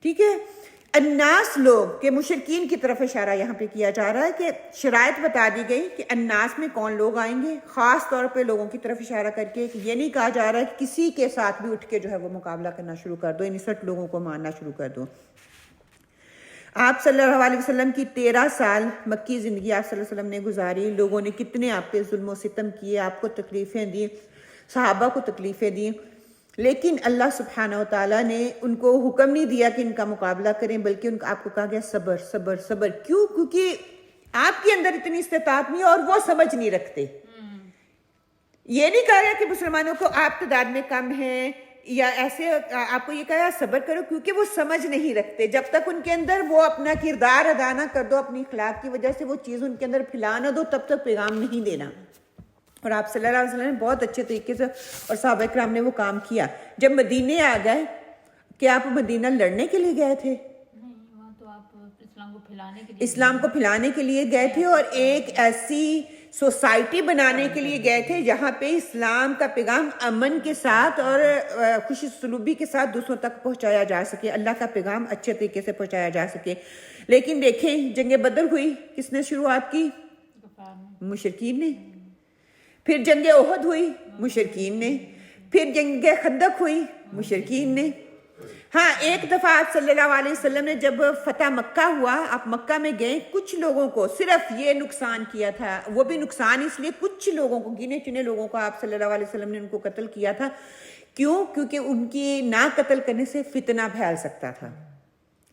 A: ٹھیک ہے؟ الناس لوگ کہ مشرکین کی طرف اشارہ یہاں پہ کیا جا رہا ہے کہ شرائط بتا دی گئی کہ الناس میں کون لوگ آئیں گے، خاص طور پہ لوگوں کی طرف اشارہ کر کے کہ یہ نہیں کہا جا رہا ہے کہ کسی کے ساتھ بھی اٹھ کے جو ہے وہ مقابلہ کرنا شروع کر دو، 69 لوگوں کو ماننا شروع کر دو۔ آپ صلی اللہ علیہ وسلم کی 13 سال مکی زندگی آپ صلی اللہ علیہ وسلم نے گزاری، لوگوں نے کتنے آپ پہ ظلم و ستم کیے، آپ کو تکلیفیں دی، صحابہ کو تکلیفیں دی، لیکن اللہ سبحانہ و تعالیٰ نے ان کو حکم نہیں دیا کہ ان کا مقابلہ کریں، بلکہ ان کا آپ کو کہا گیا صبر صبر صبر۔ کیوں؟ کیونکہ آپ کے اندر اتنی استطاعت نہیں اور وہ سمجھ نہیں رکھتے۔ یہ نہیں کہا گیا کہ مسلمانوں کو آپ تعداد میں کم ہیں یا ایسے، آپ کو یہ کہا صبر کرو، کیونکہ وہ سمجھ نہیں رکھتے۔ جب تک ان کے اندر وہ اپنا کردار ادا نہ کر دو، اپنی اخلاق کی وجہ سے وہ چیز ان کے اندر پھیلا نہ دو، تب تک پیغام نہیں دینا۔ اور آپ صلی اللہ علیہ وسلم نے بہت اچھے طریقے سے اور صحابہ کرام نے وہ کام کیا۔ جب مدینے آ گئے کہ آپ مدینہ لڑنے کے لیے گئے تھے؟
C: وہاں تو آپ اسلام کو پھیلانے کے لیے،
A: اسلام کو پھیلانے کے لیے گئے تھے، اور ایک ایسی سوسائٹی بنانے کے لیے گئے تھے جہاں پہ اسلام کا پیغام امن کے ساتھ اور خوش سلوبی کے ساتھ دوسروں تک پہنچایا جا سکے، اللہ کا پیغام اچھے طریقے سے پہنچایا جا سکے۔ لیکن دیکھیں جنگ بدر ہوئی، کس نے شروعات کی؟ مشرکین نے۔ پھر جنگ احد ہوئی، مشرکین نے۔ پھر جنگ خندق ہوئی، مشرکین نے۔ ہاں ایک دفعہ آپ صلی اللہ علیہ وسلم نے جب فتح مکہ ہوا، آپ مکہ میں گئے، کچھ لوگوں کو صرف یہ نقصان کیا تھا، وہ بھی نقصان اس لیے کچھ لوگوں کو، گنے چنے لوگوں کو آپ صلی اللہ علیہ وسلم نے ان کو قتل کیا تھا۔ کیوں؟ کیونکہ ان کی نہ قتل کرنے سے فتنہ پھیل سکتا تھا۔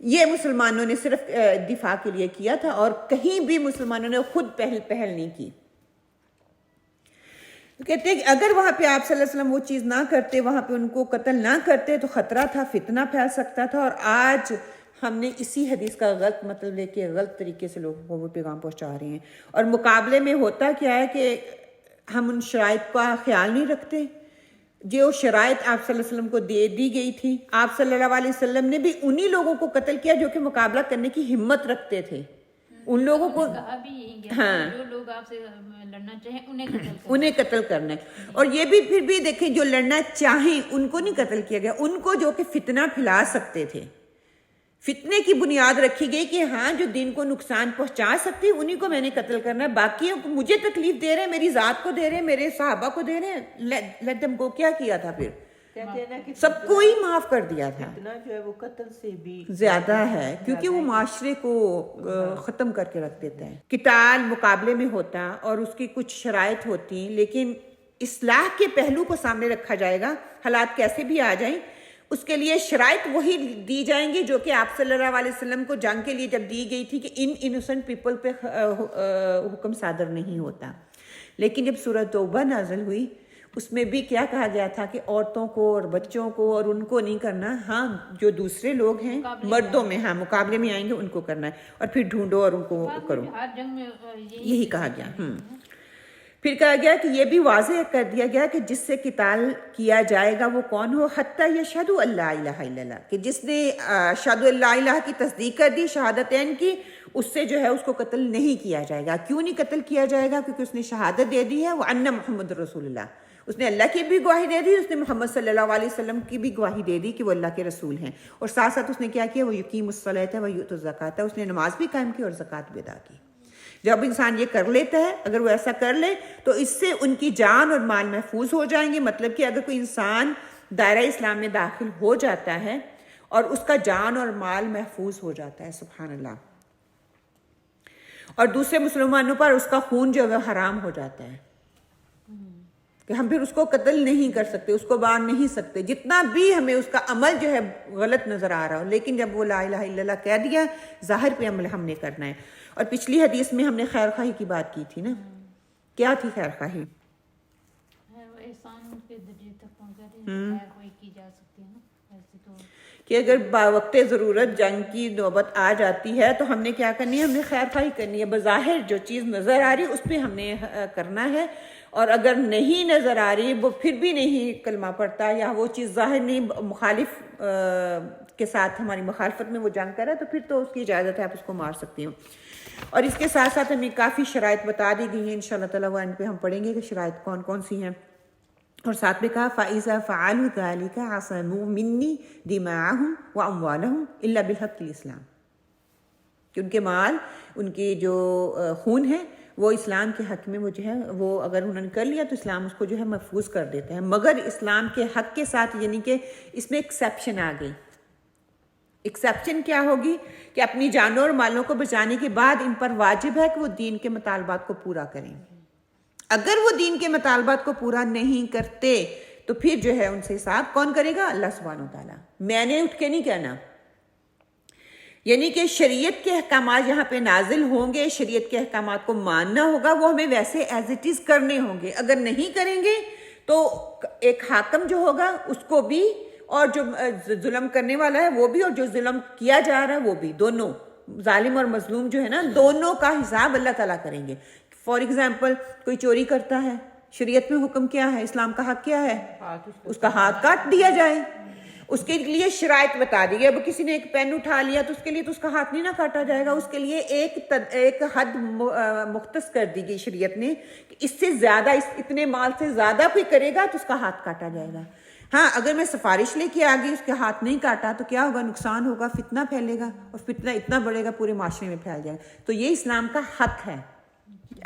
A: یہ مسلمانوں نے صرف دفاع کے لیے کیا تھا، اور کہیں بھی مسلمانوں نے خود پہل نہیں کی۔ کہتے ہیں کہ اگر وہاں پہ آپ صلی اللہ علیہ وسلم وہ چیز نہ کرتے، وہاں پہ ان کو قتل نہ کرتے تو خطرہ تھا، فتنہ پھیل سکتا تھا۔ اور آج ہم نے اسی حدیث کا غلط مطلب لے کے غلط طریقے سے لوگوں کو وہ پیغام پہنچا رہے ہیں۔ اور مقابلے میں ہوتا کیا ہے کہ ہم ان شرائط کا خیال نہیں رکھتے جو شرائط آپ صلی اللہ علیہ وسلم کو دے دی گئی تھی۔ آپ صلی اللہ علیہ وسلم نے بھی انہی لوگوں کو قتل کیا جو کہ مقابلہ کرنے کی ہمت رکھتے تھے۔ ان لوگوں کو
C: کہا بھی یہی گیا جو لوگ آپ سے لڑنا چاہیں
A: انہیں قتل کرنا ہے۔ اور یہ بھی پھر بھی دیکھیں جو لڑنا چاہیں ان کو نہیں قتل کیا گیا، ان کو جو کہ فتنہ پھیلا سکتے تھے۔ فتنے کی بنیاد رکھی گئی کہ ہاں جو دین کو نقصان پہنچا سکتے ہیں انہی کو میں نے قتل کرنا ہے، باقی مجھے تکلیف دے رہے ہیں، میری ذات کو دے رہے ہیں، میرے صحابہ کو دے رہے ہیں، لیٹ دم گو۔ کیا کیا تھا پھر؟
B: کہتے ہیں نا کہ
A: سب کو ہی معاف کر دیا تھا۔
B: فتنہ جو ہے وہ قتل سے بھی
A: زیادہ ہے، کیونکہ وہ معاشرے کو ختم کر کے رکھ دیتا ہے۔ قتال مقابلے میں ہوتا اور اس کی کچھ شرائط ہوتی، لیکن اصلاح کے پہلو کو سامنے رکھا جائے گا، حالات کیسے بھی آ جائیں اس کے لیے شرائط وہی دی جائیں گی جو کہ آپ صلی اللہ علیہ وسلم کو جنگ کے لیے جب دی گئی تھی کہ ان انوسنٹ پیپل پہ حکم صادر نہیں ہوتا۔ لیکن جب سورۃ توبہ نازل ہوئی اس میں بھی کیا کہا گیا تھا کہ عورتوں کو اور بچوں کو اور ان کو نہیں کرنا، ہاں جو دوسرے لوگ ہیں مردوں میں ہاں مقابلے میں آئیں گے ان کو کرنا ہے، اور پھر ڈھونڈو اور ان کو کرو،
C: ہر جنگ میں
A: یہی کہا گیا۔ پھر کہا گیا کہ یہ بھی واضح کر دیا گیا کہ جس سے قتال کیا جائے گا وہ کون ہو، حتیٰ یشہد ان لا الہ الا اللہ، کہ جس نے اشہد ان لا الہ کی تصدیق کر دی، شہادتین کی، اس سے جو ہے اس کو قتل نہیں کیا جائے گا۔ کیوں نہیں قتل کیا جائے گا؟ کیونکہ اس نے شہادت دے دی ہے وَأَنَّ مُحَمَّدٌ رسول اللہ، اس نے اللہ کی بھی گواہی دے دی، اس نے محمد صلی اللہ علیہ وسلم کی بھی گواہی دے دی کہ وہ اللہ کے رسول ہیں، اور ساتھ ساتھ اس نے کیا کیا، وہ یقیم الصلاۃ و یؤتی الزکاۃ، اس نے نماز بھی قائم کی اور زکوٰۃ بھی ادا کی۔ جب انسان یہ کر لیتا ہے، اگر وہ ایسا کر لے تو اس سے ان کی جان اور مال محفوظ ہو جائیں گے۔ مطلب کہ اگر کوئی انسان دائرہ اسلام میں داخل ہو جاتا ہے اور اس کا جان اور مال محفوظ ہو جاتا ہے، سبحان اللہ، اور دوسرے مسلمانوں پر اس کا خون جو ہے حرام ہو جاتا ہے کہ ہم پھر اس کو قتل نہیں کر سکتے، اس کو مار نہیں سکتے، جتنا بھی ہمیں اس کا عمل جو ہے غلط نظر آ رہا ہو، لیکن جب وہ لا الہ الا اللہ کہہ دیا، ظاہر پہ عمل ہم نے کرنا ہے۔ اور پچھلی حدیث میں ہم نے خیر خواہی کی بات کی تھی نا، کیا تھی خیر خواہی؟
C: احسان کے درجے تک پہنچا خیر خواہی کی جا سکتی ہے نا، ایسے تو
A: کہ اگر باوقت ضرورت جنگ کی نوبت آ جاتی ہے تو ہم نے کیا کرنی ہے، ہم نے خیر خواہی کرنی ہے، بظاہر جو چیز نظر آ رہی ہے اس پہ ہم نے کرنا ہے، اور اگر نہیں نظر آ رہی وہ پھر بھی نہیں کلمہ پڑتا یا وہ چیز ظاہر نہیں، مخالف کے ساتھ ہماری مخالفت میں وہ جنگ کرے تو پھر تو اس کی اجازت ہے، آپ اس کو مار سکتے ہو۔ اور اس کے ساتھ ساتھ ہمیں کافی شرائط بتا دی گئی ہیں، انشاءاللہ تعالیٰ وہ ان پہ ہم پڑھیں گے کہ شرائط کون کون سی ہیں۔ اور ساتھ میں کہا فَإِذَا فَعَلُوا ذَلِكَ عَصَمُوا مِنِّي دِمَاءَهُمْ وَأَمْوَالَهُمْ إِلَّا بِالْحَقِّ الْإِسْلَام، کہ ان کے مال، ان کی جو خون ہے وہ اسلام کے حق میں وہ جو ہے وہ اگر انہوں نے کر لیا تو اسلام اس کو جو ہے محفوظ کر دیتا ہے، مگر اسلام کے حق کے ساتھ، یعنی کہ اس میں ایکسیپشن آ گئی۔ ایکسیپشن کیا ہوگی کہ اپنی جانوں اور مالوں کو بچانے کے بعد ان پر واجب ہے کہ وہ دین کے مطالبات کو پورا کریں۔ اگر وہ دین کے مطالبات کو پورا نہیں کرتے تو پھر جو ہے ان سے حساب کون کرے گا؟ اللہ سبحانہ وتعالیٰ۔ میں نے اٹھ کے نہیں کہنا، یعنی کہ شریعت کے احکامات یہاں پہ نازل ہوں گے، شریعت کے احکامات کو ماننا ہوگا، وہ ہمیں ویسے ایز اٹ از کرنے ہوں گے۔ اگر نہیں کریں گے تو ایک حاکم جو ہوگا اس کو بھی، اور جو ظلم کرنے والا ہے وہ بھی، اور جو ظلم کیا جا رہا ہے وہ بھی، دونوں ظالم اور مظلوم جو ہے نا، دونوں کا حساب اللہ تعالیٰ کریں گے۔ فار ایگزامپل کوئی چوری کرتا ہے، شریعت میں حکم کیا ہے، اسلام کا حق کیا ہے؟ اس کا ہاتھ کاٹ دیا جائے۔ اس کے لیے شرائط بتا دی گئی، اب کسی نے ایک پین اٹھا لیا تو اس کے لیے تو اس کا ہاتھ نہیں نہ کاٹا جائے گا، اس کے لیے ایک حد مختص کر دی گئی شریعت نے کہ اس سے زیادہ، اتنے مال سے زیادہ کوئی کرے گا تو اس کا ہاتھ کاٹا جائے گا۔ ہاں اگر میں سفارش لے کے آ گئی، اس کے ہاتھ نہیں کاٹا تو کیا ہوگا؟ نقصان ہوگا، فتنہ پھیلے گا، اور فتنہ اتنا بڑھے گا پورے معاشرے میں پھیل جائے گا۔ تو یہ اسلام کا حق ہے۔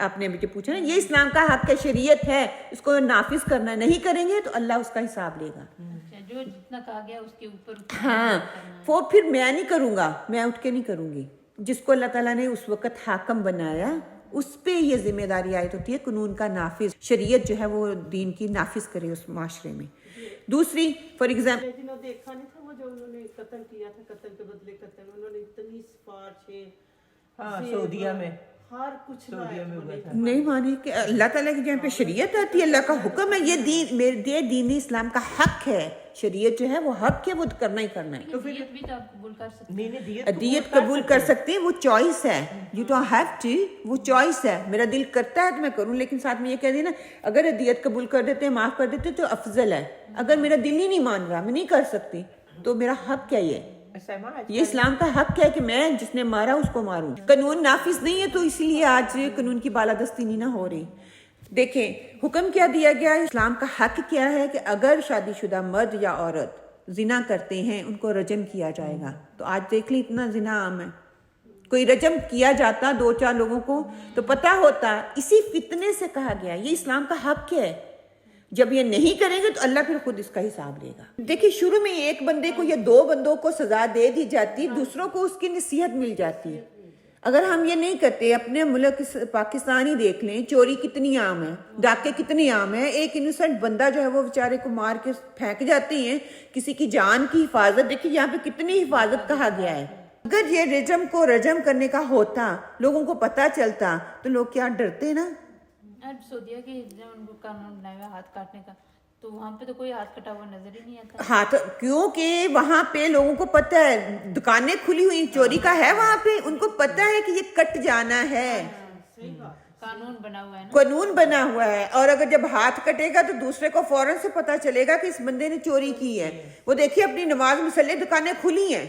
A: آپ نے مجھے پوچھا نا، یہ اسلام کا حق ہے، شریعت ہے، اس کو نافذ کرنا ہے، نہیں کریں گے تو اللہ اس کا حساب لے گا۔
C: جو جتنا کہا گیا اس کے اوپر
A: ہاں وہ پھر میں نہیں کروں گا، میں اٹھ کے نہیں کروں گی۔ جس کو اللہ تعالیٰ نے اس وقت حاکم بنایا اس پہ یہ ذمہ داری عائد ہوتی ہے، قانون کا نافذ، شریعت جو ہے وہ دین کی نافذ کرے اس معاشرے میں۔ دوسری فار ایگزامپل،
B: جنہوں نے دیکھا نہیں تھا وہ جو انہوں نے قتل کیا تھا، قتل کے بدلے قتل، انہوں نے اتنی سفارشیں،
D: ہاں سعودیہ میں،
B: ہر کچھ
D: سعودیہ میں ہوا تھا۔
A: نہیں مانے کہ اللہ تعالیٰ کی جہاں پہ شریعت آتی ہے، اللہ کا حکم ہے، یہ دین، میرے دین اسلام کا حق ہے، شریعت جو ہے وہ حق ہے، وہ کرنا ہی کرنا ہے۔
C: تو دیت بھی تو آپ قبول کر سکتے ہیں۔
D: نہیں
A: دیت قبول کر سکتے ہیں، وہ چوائس ہے، یو ڈونٹ ہیو ٹو، وہ چوائس ہے۔ میرا دل کرتا ہے تو میں کروں، لیکن ساتھ میں یہ کہہ دینا اگر دیت قبول کر دیتے ہیں، معاف کر دیتے تو افضل ہے۔ اگر میرا دل ہی نہیں مان رہا، میں نہیں کر سکتی، تو میرا حق کیا یہ اسلام کا حق ہے کہ میں جس نے مارا اس کو ماروں۔ قانون نافذ نہیں ہے تو اسی لیے آج قانون کی بالادستی نہیں نہ ہو رہی۔ دیکھیں حکم کیا دیا گیا ہے، اسلام کا حق کیا ہے کہ اگر شادی شدہ مرد یا عورت زنا کرتے ہیں ان کو رجم کیا جائے گا۔ تو آج دیکھ لیں اتنا زنا عام ہے، کوئی رجم کیا جاتا 2-4 لوگوں کو تو پتہ ہوتا، اسی فتنے سے کہا گیا یہ اسلام کا حق ہے۔ جب یہ نہیں کریں گے تو اللہ پھر خود اس کا حساب لے گا۔ دیکھیں شروع میں ایک بندے کو یا 2 بندوں کو سزا دے دی جاتی، دوسروں کو اس کی نصیحت مل جاتی۔ اگر ہم یہ نہیں کرتے، اپنے ملک پاکستان ہی دیکھ لیں، چوری کتنی عام ہے، ڈاکے کتنی عام ہے، ایک انوسنٹ بندہ جو ہے وہ بیچارے کو مار کے پھینک جاتے ہیں، کسی کی جان کی حفاظت، دیکھیں یہاں پہ کتنی حفاظت کہا گیا ہے۔ اگر یہ رجم کو رجم کرنے کا ہوتا، لوگوں کو پتہ چلتا تو لوگ کیا ڈرتے نا۔
C: سعودیہ کے جب ان کو قانون بنایا ہوا ہاتھ کاٹنے کا، تو وہاں پہ تو کوئی ہاتھ کٹا ہوا نظر ہی نہیں آتا۔
A: ہاتھ کیونکہ وہاں پہ لوگوں کو پتہ ہے، دکانیں کھلی ہوئی چوری کا ہے، وہاں پہ ان کو پتہ ہے کہ یہ کٹ جانا ہے،
C: قانون بنا ہوا ہے نا،
A: قانون بنا ہوا ہے۔ اور اگر جب ہاتھ کٹے گا تو دوسرے کو فوراً سے پتہ چلے گا کہ اس بندے نے چوری کی ہے۔ وہ دیکھیے اپنی نماز مسلح دکانیں کھلی ہیں،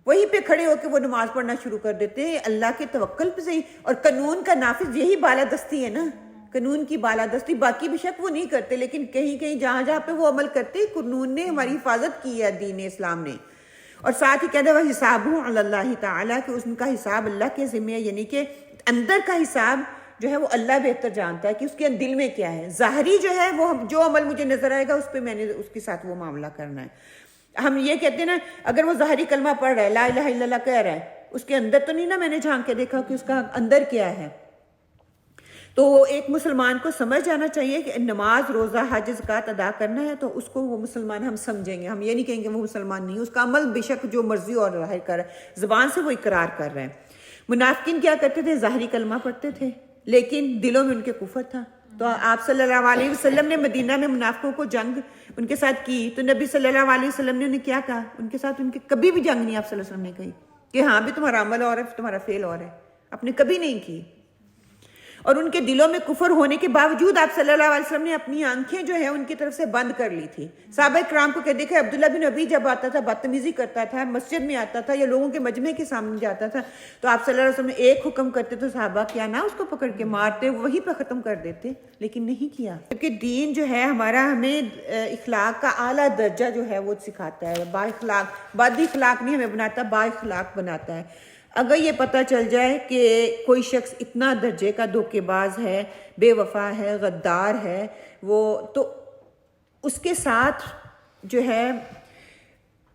A: وہیں پہ کھڑے ہو کے وہ نماز پڑھنا شروع کر دیتے ہیں اللہ کے توکل پہ صحیح۔ اور قانون کا نافذ یہی بالادستی ہے نا، قانون کی بالادستی۔ باقی بھی شک وہ نہیں کرتے، لیکن کہیں کہیں جہاں جہاں پہ وہ عمل کرتے، قانون نے ہماری حفاظت کی ہے، دین اسلام نے۔ اور ساتھ ہی کہتے ہیں وَحِسَابُهُ عَلَى اللَّهِ تعالیٰ، کہ اس کا حساب اللہ کے ذمہ ہے، یعنی کہ اندر کا حساب جو ہے وہ اللہ بہتر جانتا ہے کہ اس کے دل میں کیا ہے۔ ظاہری جو ہے وہ جو عمل مجھے نظر آئے گا اس پہ میں نے اس کے ساتھ وہ معاملہ کرنا ہے۔ ہم یہ کہتے ہیں نا، اگر وہ ظاہری کلمہ پڑھ رہا ہے، لا الہ الا اللہ کہہ رہا ہے، اس کے اندر تو نہیں نا میں نے جھانک کے دیکھا کہ اس کا اندر کیا ہے۔ تو ایک مسلمان کو سمجھ جانا چاہیے کہ نماز، روزہ، حج، زکوٰۃ ادا کرنا ہے تو اس کو وہ مسلمان ہم سمجھیں گے، ہم یہ نہیں کہیں گے وہ مسلمان نہیں، اس کا عمل بے شک جو مرضی اور ظاہر کر رہا ہے، زبان سے وہ اقرار کر رہا ہے۔ منافقین کیا کرتے تھے؟ ظاہری کلمہ پڑھتے تھے لیکن دلوں میں ان کے کفر تھا۔ تو آپ صلی اللہ علیہ وسلم نے مدینہ میں منافقوں کو جنگ ان کے ساتھ کی، تو نبی صلی اللہ علیہ وسلم نے انہیں کیا کہا؟ ان کے ساتھ ان کے کبھی بھی جنگ نہیں آپ صلی اللہ علیہ وسلم نے کہی کہ ہاں بھی تمہارا عمل اور ہے، تمہارا فعل اور ہے، آپ نے کبھی نہیں کی۔ اور ان کے دلوں میں کفر ہونے کے باوجود آپ صلی اللہ علیہ وسلم نے اپنی آنکھیں جو ہے ان کی طرف سے بند کر لی تھی. صحابہ کرام کو کہ دیکھیں عبداللہ بن ابی جب آتا تھا بدتمیزی کرتا تھا, مسجد میں آتا تھا یا لوگوں کے مجمع کے سامنے جاتا تھا, تو آپ صلی اللہ علیہ وسلم ایک حکم کرتے تو صحابہ کیا نہ اس کو پکڑ کے مارتے, وہیں پہ ختم کر دیتے, لیکن نہیں کیا. کیونکہ دین جو ہے ہمارا ہمیں اخلاق کا اعلیٰ درجہ جو ہے وہ سکھاتا ہے. با اخلاق, بد اخلاق نہیں ہمیں بناتا, با اخلاق بناتا ہے. اگر یہ پتہ چل جائے کہ کوئی شخص اتنا درجے کا دھوکے باز ہے, بے وفا ہے, غدار ہے, وہ تو اس کے ساتھ جو ہے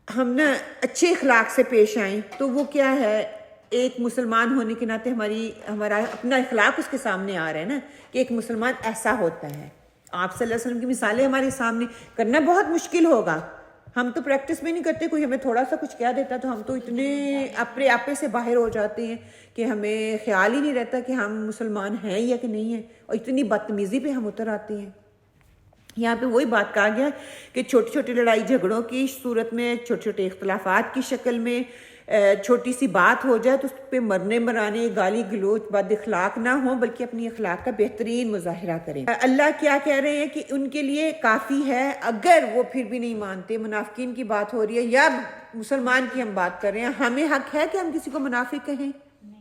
A: ہم نا اچھے اخلاق سے پیش آئیں تو وہ کیا ہے, ایک مسلمان ہونے کے ناطے ہمارا اپنا اخلاق اس کے سامنے آ رہا ہے نا کہ ایک مسلمان ایسا ہوتا ہے. آپ صلی اللہ علیہ وسلم کی مثالیں ہمارے سامنے, کرنا بہت مشکل ہوگا, ہم تو پریکٹس میں نہیں کرتے. کوئی ہمیں تھوڑا سا کچھ کہہ دیتا تو ہم تو اتنے اپنے آپے سے باہر ہو جاتے ہیں کہ ہمیں خیال ہی نہیں رہتا کہ ہم مسلمان ہیں یا کہ نہیں ہیں, اور اتنی بدتمیزی پہ ہم اتر آتے ہیں. یہاں پہ وہی بات کہا گیا کہ چھوٹی چھوٹی لڑائی جھگڑوں کی صورت میں, چھوٹے چھوٹے اختلافات کی شکل میں چھوٹی سی بات ہو جائے تو اس پہ مرنے مرانے, گالی گلوچ, بد اخلاق نہ ہوں بلکہ اپنی اخلاق کا بہترین مظاہرہ کریں. اللہ کیا کہہ رہے ہیں کہ ان کے لیے کافی ہے اگر وہ پھر بھی نہیں مانتے. منافقین کی بات ہو رہی ہے یا مسلمان کی ہم بات کر رہے ہیں. ہمیں حق ہے کہ ہم کسی کو منافق کہیں؟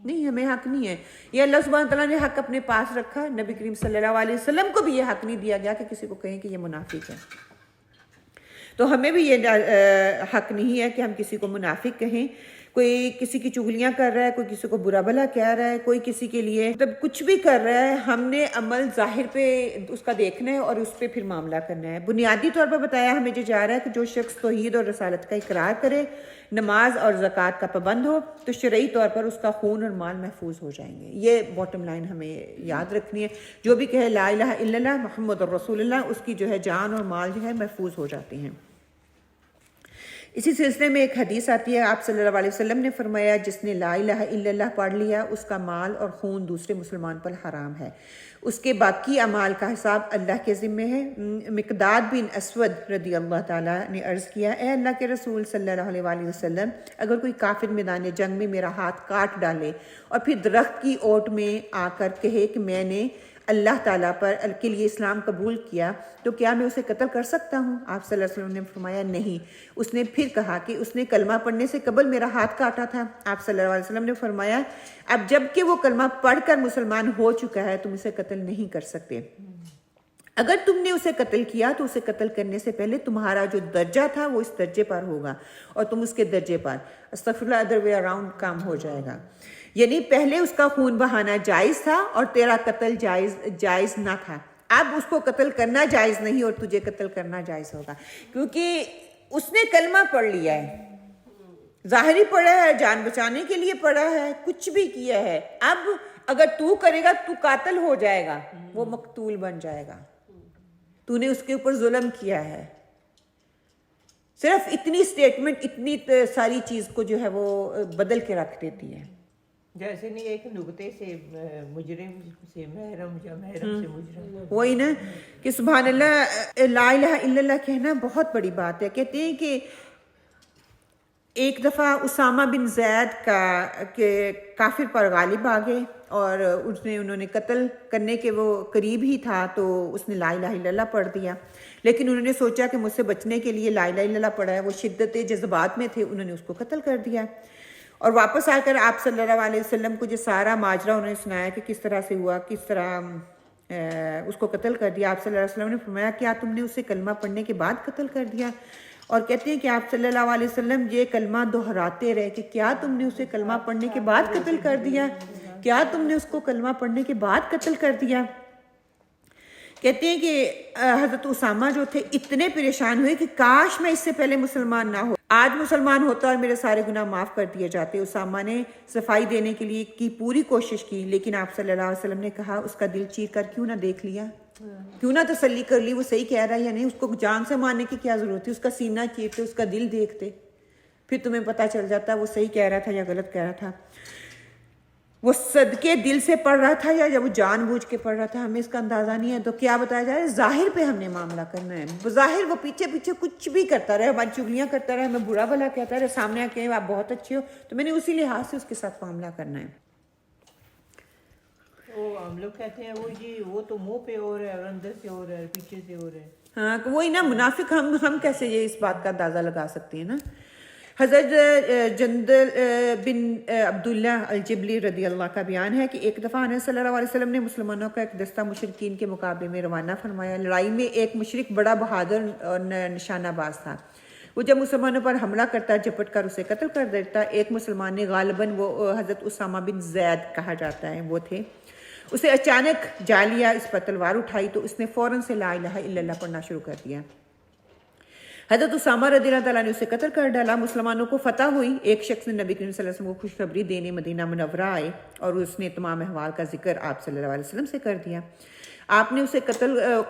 A: نہیں, ہمیں حق نہیں ہے. یہ اللہ سبحانہ تعالیٰ نے حق اپنے پاس رکھا. نبی کریم صلی اللہ علیہ وسلم کو بھی یہ حق نہیں دیا گیا کہ کسی کو کہیں کہ یہ منافق ہے. تو ہمیں بھی یہ حق نہیں ہے کہ ہم کسی کو منافق کہیں. کوئی کسی کی چغلیاں کر رہا ہے, کوئی کسی کو برا بھلا کہہ رہا ہے, کوئی کسی کے لیے مطلب کچھ بھی کر رہا ہے, ہم نے عمل ظاہر پہ اس کا دیکھنا ہے اور اس پہ پھر معاملہ کرنا ہے. بنیادی طور پر بتایا ہمیں جو جا رہا ہے کہ جو شخص توحید اور رسالت کا اقرار کرے, نماز اور زکوٰۃ کا پابند ہو, تو شرعی طور پر اس کا خون اور مال محفوظ ہو جائیں گے. یہ باٹم لائن ہمیں یاد رکھنی ہے. جو بھی کہے لا الہ الا اللہ محمد الرسول اللہ, اس کی جو ہے جان اور مال جو ہے محفوظ ہو جاتے ہیں. اسی سلسلے میں ایک حدیث آتی ہے, آپ صلی اللہ علیہ وسلم نے فرمایا جس نے لا الہ الا اللہ پڑھ لیا اس کا مال اور خون دوسرے مسلمان پر حرام ہے, اس کے باقی اعمال کا حساب اللہ کے ذمے ہے. مقداد بن اسود رضی اللہ تعالیٰ نے عرض کیا, اے اللہ کے رسول صلی اللہ علیہ وسلم, اگر کوئی کافر میدان جنگ میں میرا ہاتھ کاٹ ڈالے اور پھر درخت کی اوٹ میں آ کر کہے کہ میں نے اللہ تعالیٰ پر کے لیے اسلام قبول کیا, تو کیا میں اسے قتل کر سکتا ہوں؟ آپ صلی اللہ علیہ وسلم نے فرمایا نہیں. اس نے پھر کہا کہ اس نے کلمہ پڑھنے سے قبل میرا ہاتھ کاٹا تھا. آپ صلی اللہ علیہ وسلم نے فرمایا اب جب کہ وہ کلمہ پڑھ کر مسلمان ہو چکا ہے تم اسے قتل نہیں کر سکتے. اگر تم نے اسے قتل کیا تو اسے قتل کرنے سے پہلے تمہارا جو درجہ تھا وہ اس درجے پر ہوگا اور تم اس کے درجے پر, استغفر اللہ, ادر وے اراؤنڈ کام ہو جائے گا. یعنی پہلے اس کا خون بہانا جائز تھا اور تیرا قتل جائز نہ تھا. اب اس کو قتل کرنا جائز نہیں اور تجھے قتل کرنا جائز ہوگا, کیونکہ اس نے کلمہ پڑھ لیا ہے, ظاہری پڑھا ہے, جان بچانے کے لیے پڑھا ہے, کچھ بھی کیا ہے. اب اگر تو کرے گا تو قاتل ہو جائے گا, وہ مقتول بن جائے گا. تو نے اس کے اوپر ظلم کیا ہے. صرف اتنی سٹیٹمنٹ اتنی ساری چیز کو جو ہے وہ بدل کے رکھ دیتی ہے.
D: جیسے نہیں ایک نقطے سے مجرم سے محرم یا محرم سے مجرم.
A: وہی نا کہ سبحان اللہ, لا الہ الا اللہ کہنا بہت بڑی بات ہے. کہتے ہیں کہ ایک دفعہ اسامہ بن زید کے کافر پر غالب آ گئے اور انہوں نے قتل کرنے کے وہ قریب ہی تھا, تو اس نے لا الہ الا اللہ پڑھ دیا. لیکن انہوں نے سوچا کہ مجھ سے بچنے کے لیے لا الہ الا اللہ پڑھا ہے, وہ شدت جذبات میں تھے, انہوں نے اس کو قتل کر دیا. اور واپس آ کر آپ صلی اللہ علیہ وسلم کو جو سارا ماجرا انہوں نے سنایا کہ کس طرح سے ہوا, کس طرح اس کو قتل کر دیا. آپ صلی اللہ علیہ وسلم نے فرمایا کیا تم نے اسے کلمہ پڑھنے کے بعد قتل کر دیا؟ اور کہتے ہیں کہ آپ صلی اللہ علیہ وسلم یہ کلمہ دہراتے رہے کہ کیا تم نے اسے کلمہ پڑھنے کے بعد قتل کر دیا, کیا تم نے اس کو کلمہ پڑھنے کے بعد قتل کر دیا. کہتے ہیں کہ حضرت اسامہ جو تھے اتنے پریشان ہوئے کہ کاش میں اس سے پہلے مسلمان نہ ہو, آج مسلمان ہوتا اور میرے سارے گناہ معاف کر دیے جاتے. اسامہ نے صفائی دینے کے لیے کی پوری کوشش کی, لیکن آپ صلی اللہ علیہ وسلم نے کہا اس کا دل چیر کر کیوں نہ دیکھ لیا, کیوں نہ تسلی کر لی وہ صحیح کہہ رہا ہے یا نہیں. اس کو جان سے مارنے کی کیا ضرورت تھی, اس کا سینہ چیرتے, اس کا دل دیکھتے, پھر تمہیں پتہ چل جاتا وہ صحیح کہہ رہا تھا یا غلط کہہ رہا تھا. وہ صدقے دل سے پڑھ رہا تھا یا وہ جان بوجھ کے پڑھ رہا تھا, ہمیں اس کا اندازہ نہیں ہے. تو کیا بتایا جائے, ظاہر پہ ہم نے معاملہ کرنا ہے. بظاہر وہ پیچھے پیچھے کچھ بھی کرتا رہے, ہماری چگلیاں کرتا رہے, ہمیں برا بھلا کہتا رہے, سامنے آ کے آپ بہت اچھے ہو, تو میں نے اسی لحاظ سے اس کے ساتھ معاملہ کرنا ہے.
D: وہ ہم لوگ کہتے ہیں وہ جی وہ تو منہ پہ اور ہے اور اندر سے اور ہے پیچھے سے اور ہے.
A: ہاں وہی نا منافق. ہم کیسے یہ اس بات کا اندازہ لگا سکتے ہیں نا. حضرت جندل بن عبداللہ الجبلی رضی اللہ کا بیان ہے کہ ایک دفعہ نبی صلی اللہ علیہ وسلم نے مسلمانوں کا ایک دستہ مشرکین کے مقابلے میں روانہ فرمایا. لڑائی میں ایک مشرک بڑا بہادر اور نشانہ باز تھا. وہ جب مسلمانوں پر حملہ کرتا جھپٹ کر اسے قتل کر دیتا. ایک مسلمان نے غالباً وہ حضرت اسامہ بن زید کہا جاتا ہے وہ تھے, اسے اچانک جا لیا, اس پر تلوار اٹھائی تو اس نے فوراً سے لا الہ الا اللہ پڑھنا شروع کر دیا. حضرت اسامہ رضی اللہ تعالیٰ نے اسے قتل کر ڈالا. مسلمانوں کو فتح ہوئی. ایک شخص نے نبی کریم صلی اللہ علیہ وسلم کو خوشخبری دینے مدینہ منورہ آئے اور اس نے تمام احوال کا ذکر آپ صلی اللہ علیہ وسلم سے کر دیا. آپ نے اسے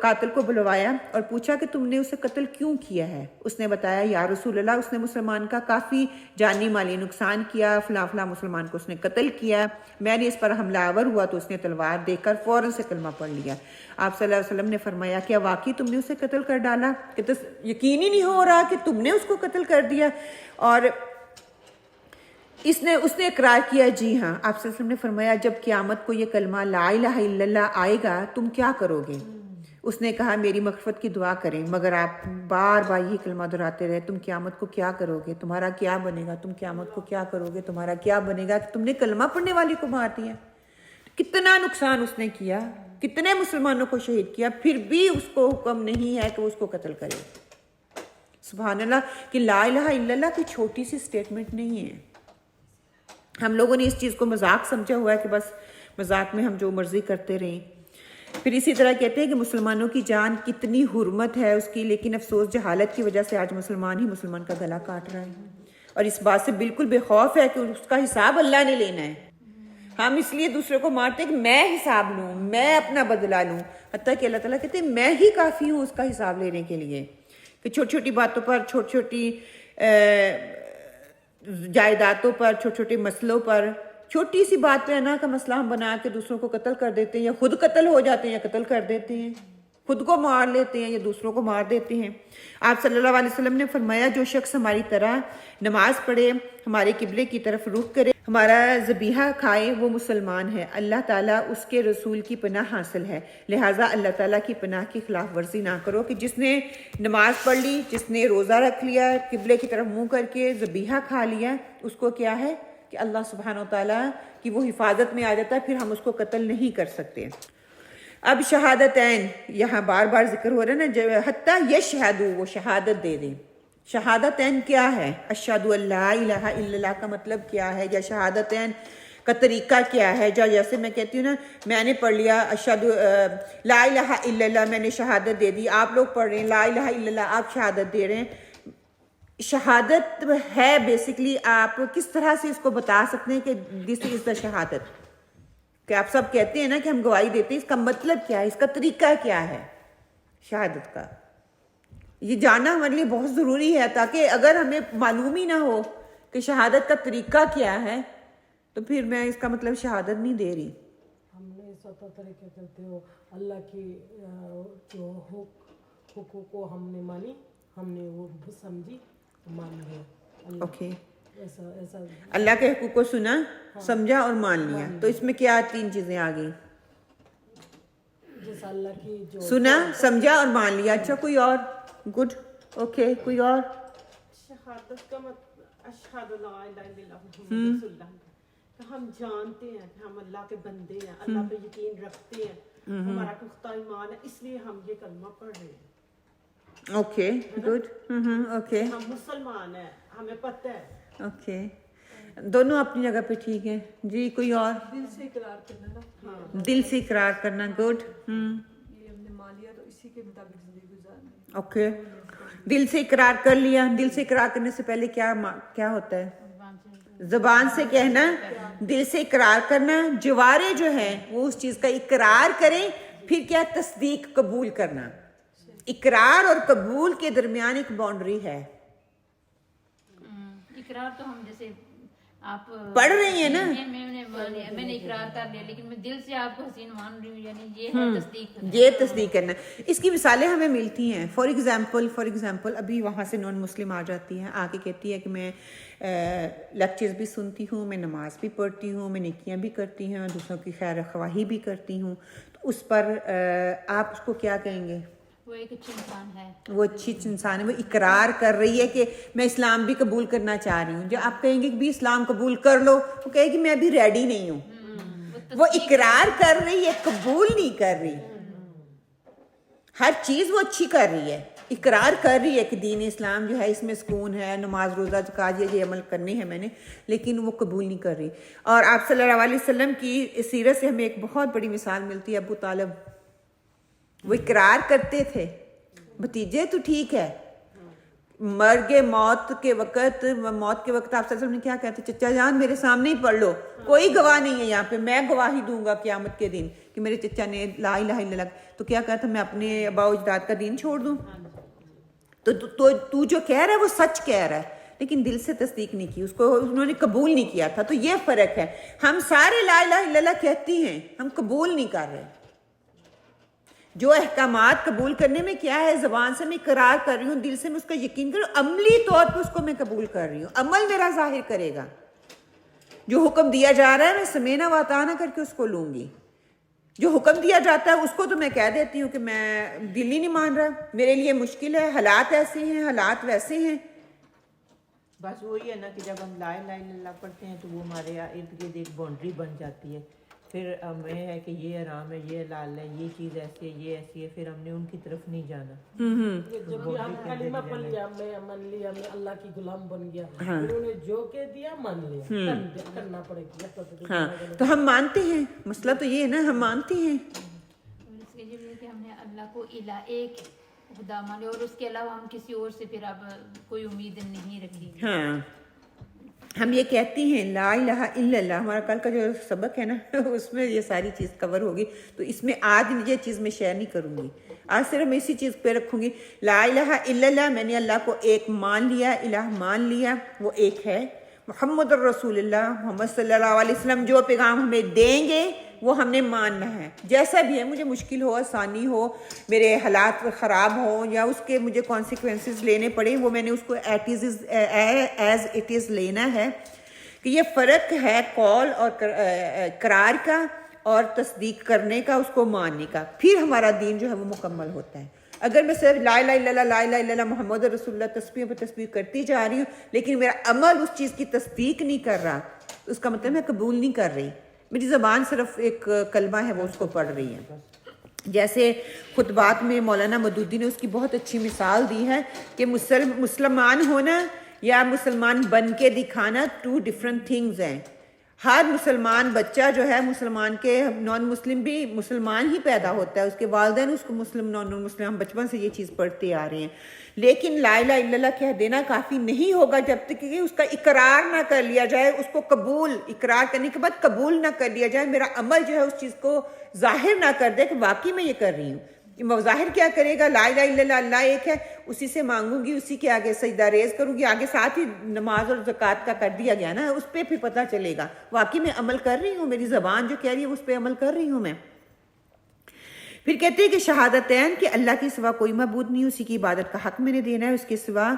A: قاتل کو بلوایا اور پوچھا کہ تم نے اسے قتل کیوں کیا ہے. اس نے بتایا یا رسول اللہ اس نے مسلمان کا کافی جانی مالی نقصان کیا, فلاں فلاں مسلمان کو اس نے قتل کیا. میں نے اس پر حملہ آور ہوا تو اس نے تلوار دے کر فوراً سے کلمہ پڑھ لیا. آپ صلی اللہ علیہ وسلم نے فرمایا کیا واقعی تم نے اسے قتل کر ڈالا؟ کہ تو یقین ہی نہیں ہو رہا کہ تم نے اس کو قتل کر دیا. اور اس نے اقرار کیا جی ہاں. آپ صلی اللہ علیہ وسلم نے فرمایا جب قیامت کو یہ کلمہ لا الہ الا اللہ آئے گا تم کیا کرو گے؟ اس نے کہا میری مغفرت کی دعا کریں. مگر آپ بار بار یہی کلمہ دہراتے رہے تم قیامت کو کیا کرو گے, تمہارا کیا بنے گا, تم قیامت کو کیا کرو گے, تمہارا کیا بنے گا کہ تم نے کلمہ پڑھنے والی کو مار دیا. کتنا نقصان اس نے کیا, کتنے مسلمانوں کو شہید کیا, پھر بھی اس کو حکم نہیں ہے کہ اس کو قتل کرے. سبحان اللہ کہ لا الہ الا اللہ کوئی چھوٹی سی سٹیٹمنٹ نہیں ہے. ہم لوگوں نے اس چیز کو مذاق سمجھا ہوا ہے کہ بس مذاق میں ہم جو مرضی کرتے رہیں. پھر اسی طرح کہتے ہیں کہ مسلمانوں کی جان کتنی حرمت ہے اس کی, لیکن افسوس جہالت کی وجہ سے آج مسلمان کا گلا کاٹ رہا ہے اور اس بات سے بالکل بے خوف ہے کہ اس کا حساب اللہ نے لینا ہے. ہم اس لیے دوسرے کو مارتے ہیں کہ میں حساب لوں, میں اپنا بدلہ لوں, حتیٰ کہ اللہ تعالیٰ کہتے ہیں میں ہی کافی ہوں اس کا حساب لینے کے لیے. کہ چھوٹی چھوٹی باتوں پر, چھوٹی چھوٹی جائیدادوں پر, چھوٹے چھوٹے مسئلوں پر, چھوٹی سی بات پہ نا کا مسئلہ ہم بنا کے دوسروں کو قتل کر دیتے ہیں, یا خود قتل ہو جاتے ہیں یا قتل کر دیتے ہیں, خود کو مار لیتے ہیں یا دوسروں کو مار دیتے ہیں. آپ صلی اللہ علیہ وسلم نے فرمایا جو شخص ہماری طرح نماز پڑھے, ہمارے قبلے کی طرف رخ کرے, ہمارا ذبیحہ کھائے وہ مسلمان ہے. اللہ تعالیٰ اس کے رسول کی پناہ حاصل ہے. لہٰذا اللہ تعالیٰ کی پناہ کی خلاف ورزی نہ کرو. کہ جس نے نماز پڑھ لی, جس نے روزہ رکھ لیا, قبلے کی طرف منہ کر کے ذبیحہ کھا لیا, اس کو کیا ہے کہ اللہ سبحانہ و تعالیٰ کی وہ حفاظت میں آ جاتا ہے, پھر ہم اس کو قتل نہیں کر سکتے. اب شہادتین یہاں بار بار ذکر ہو رہا ہے نا, حتیٰ یشہدو وہ شہادت دے دیں. شہادتین کیا ہے؟ اشہد ان لا الہ الا اللہ کا مطلب کیا ہے, یا شہادتین کا طریقہ کیا ہے. جیسے میں کہتی ہوں نا میں نے پڑھ لیا اشہد لا الہ الا اللہ, میں نے شہادت دے دی, آپ لوگ پڑھ رہے ہیں لا الہ الا اللہ, آپ شہادت دے رہے ہیں. شہادت ہے بیسکلی آپ کس طرح سے اس کو بتا سکتے ہیں کہ دس از دا شہادت, کہ آپ سب کہتے ہیں نا کہ ہم گواہی دیتے ہیں, اس کا مطلب کیا ہے, اس کا طریقہ کیا ہے شہادت کا. یہ جاننا ہمارے لیے بہت ضروری ہے, تاکہ اگر ہمیں معلوم ہی نہ ہو کہ شہادت کا طریقہ کیا ہے تو پھر میں اس کا مطلب شہادت نہیں دے رہی.
B: ہم نے سطح طریقے کرتے ہو اللہ کی جو حقوق کو ہم نے مانی, ہم نے وہ سمجھی مان لیا.
A: اوکے
B: ایسا
A: اللہ کے حقوق کو سنا, سمجھا اور مان لیا. تو اس میں کیا تین چیزیں آ گئی؟
B: جیسا اللہ کی جو
A: سنا, سمجھا اور مان لیا. اچھا کوئی اور؟ گڈ, اوکے کوئی اور؟
B: شہادت کا مطلب اشہد لا الہ الا اللہ محمد رسول اللہ, کہ ہم جانتے ہیں کہ ہم اللہ کے بندے ہیں, اللہ پہ یقین رکھتے ہیں, ہمارا پختہ ایمان ہے, اس لیے ہم یہ کلمہ پڑھ رہے ہیں.
A: اوکے گڈ, اوکے
B: ہم مسلمان ہیں, ہمیں پتہ ہے.
A: اوکے, دونوں اپنی جگہ پہ ٹھیک ہے. جی کوئی اور؟
E: دل سے اقرار کرنا نا,
A: دل سے اقرار کرنا. گڈ.
E: یہ ہم نے مان لیا تو اسی کے مطابق زندگی گزارنی.
A: اوکے, دل سے اقرار کر لیا. دل سے اقرار کرنے سے پہلے کیا ہوتا ہے؟ زبان سے کہنا, دل سے اقرار کرنا. جوارے جو ہیں وہ اس چیز کا اقرار کریں, پھر کیا تصدیق قبول کرنا. اقرار اور قبول کے درمیان ایک باؤنڈری ہے.
C: اقرار تو ہم جیسے آپ
A: پڑھ رہی ہیں نا.
C: میں نے اقرار کر لیا لیکن میں دل سے آپ کو حسین مان رہی ہوں، یعنی یہ ہے تصدیق کرنا.
A: یہ تصدیق کرنا. اس کی مثالیں ہمیں ملتی ہیں. فار ایگزامپل ابھی وہاں سے نان مسلم آ جاتی ہے، آ کے کہتی ہے کہ میں لیکچرز بھی سنتی ہوں، میں نماز بھی پڑھتی ہوں، میں نیکیاں بھی کرتی ہوں، دوسروں کی خیر خواہی بھی کرتی ہوں. تو اس پر آپ اس کو کیا کہیں گے؟
C: وہ ایک اچھی انسان ہے،
A: وہ اچھی انسان ہے، وہ اقرار کر رہی ہے کہ میں اسلام بھی قبول کرنا چاہ رہی ہوں. جو آپ کہیں گے کہ بھی اسلام قبول کر لو، وہ کہے گی میں ابھی ریڈی نہیں ہوں. وہ اقرار کر رہی ہے، قبول نہیں کر رہی. ہر چیز وہ اچھی کر رہی ہے، اقرار کر رہی ہے کہ دین اسلام جو ہے اس میں سکون ہے، نماز روزہ زکوٰۃ یہ عمل کرنے ہیں میں نے، لیکن وہ قبول نہیں کر رہی. اور آپ صلی اللہ علیہ وسلم کی سیرت سے ہمیں ایک بہت بڑی مثال ملتی ہے. ابو طالب وہ اقرار کرتے تھے، بھتیجے تو ٹھیک ہے، مرگ موت کے وقت آپ صلی اللہ علیہ وسلم نے کیا کہتے، چچا جان میرے سامنے ہی پڑھ لو، کوئی گواہ نہیں ہے یہاں پہ، میں گواہی دوں گا قیامت کے دن کہ میرے چچا نے لا الہ الا اللہ. تو کیا کہتا میں اپنے آباء و اجداد کا دین چھوڑ دوں؟ تو جو کہہ رہا ہے وہ سچ کہہ رہا ہے، لیکن دل سے تصدیق نہیں کی، اس کو انہوں نے قبول نہیں کیا تھا. تو یہ فرق ہے. ہم سارے لا الہ الا اللہ کہتی ہیں، ہم قبول نہیں کر رہے. جو احکامات قبول کرنے میں کیا ہے، زبان سے میں اقرار کر رہی ہوں، دل سے میں اس کا یقین کر رہی ہوں، عملی طور پہ اس کو میں قبول کر رہی ہوں، عمل میرا ظاہر کرے گا. جو حکم دیا جا رہا ہے میں سمینا و اطاعنا کر کے اس کو لوں گی. جو حکم دیا جاتا ہے اس کو تو میں کہہ دیتی ہوں کہ میں دل ہی نہیں مان رہا، میرے لیے مشکل ہے، حالات ایسے ہیں، حالات ویسے ہیں.
D: بس وہی ہے نا کہ جب ہم لا الہ الا اللہ پڑھتے ہیں تو وہ ہمارے ارد گرد ایک باؤنڈری بن جاتی ہے. پھر ہمیں ہے کہ یہ حرام ہے، یہ حلال ہے، یہ چیز ایسی ہے، یہ ایسی ہے، پھر ہم نے ان کی طرف نہیں جانا.
B: جب ہم کلمہ پڑھ لیا، میں مان لیا، میں اللہ کی غلام بن گیا، انہوں نے جو کہہ دیا مان لیا، کرنا پڑے گا.
A: ہاں تو ہم مانتے ہیں، مسئلہ تو یہ ہے نا، ہم مانتے ہیں.
C: اور اس کے یہ کہ ہم نے اللہ کو ایک خدا مانے اور اس کے علاوہ ہم کسی اور سے پھر اب کوئی امید نہیں رکھی.
A: ہاں ہم یہ کہتی ہیں لا الہ الا اللہ. ہمارا کل کا جو سبق ہے نا اس میں یہ ساری چیز کور ہوگی. تو اس میں آج یہ چیز میں شیئر نہیں کروں گی، آج صرف میں اسی چیز پہ رکھوں گی. لا الہ الا اللہ، میں نے اللہ کو ایک مان لیا، الہ مان لیا، وہ ایک ہے. محمد الرسول اللہ، محمد صلی اللہ علیہ وسلم جو پیغام ہمیں دیں گے وہ ہم نے ماننا ہے، جیسا بھی ہے، مجھے مشکل ہو، آسانی ہو، میرے حالات خراب ہوں یا اس کے مجھے کانسیکوینسز لینے پڑیں، وہ میں نے اس کو ایز اٹ از لینا ہے. کہ یہ فرق ہے قول اور قرار کا اور تصدیق کرنے کا، اس کو ماننے کا. پھر ہمارا دین جو ہے وہ مکمل ہوتا ہے. اگر میں صرف لا الہ الا اللہ، لا الہ الا اللہ محمد رسول اللہ تسبیح پہ تسبیح کرتی جا رہی ہوں، لیکن میرا عمل اس چیز کی تصدیق نہیں کر رہا، اس کا مطلب میں قبول نہیں کر رہی. میری زبان صرف ایک کلمہ ہے وہ اس کو پڑھ رہی ہے. جیسے خطبات میں مولانا مودودی نے اس کی بہت اچھی مثال دی ہے کہ مسلمان ہونا یا مسلمان بن کے دکھانا 2 ڈفرینٹ تھنگز ہیں. ہر مسلمان بچہ جو ہے مسلمان کے، نان مسلم بھی مسلمان ہی پیدا ہوتا ہے، اس کے والدین اس کو مسلم نان مسلم، ہم بچپن سے یہ چیز پڑھتے آ رہے ہیں. لیکن لا الہ الا اللہ کہہ دینا کافی نہیں ہوگا جب تک کہ اس کا اقرار نہ کر لیا جائے، اس کو قبول، اقرار کرنے کے بعد قبول نہ کر لیا جائے، میرا عمل جو ہے اس چیز کو ظاہر نہ کر دے کہ واقعی میں یہ کر رہی ہوں. ظاہر کیا کرے گا؟ لا الہ الا اللہ، اللہ ایک ہے، اسی سے مانگوں گی، اسی کے آگے سجدہ ریز کروں گی. آگے ساتھ ہی نماز اور زکوٰۃ کا کر دیا گیا نا، اس پہ پھر پتہ چلے گا واقعی میں عمل کر رہی ہوں، میری زبان جو کہہ رہی ہے اس پہ عمل کر رہی ہوں میں. پھر کہتے ہیں کہ شہادتین کہ اللہ کے سوا کوئی معبود نہیں، اسی کی عبادت کا حق میں نے دینا ہے، اس کے سوا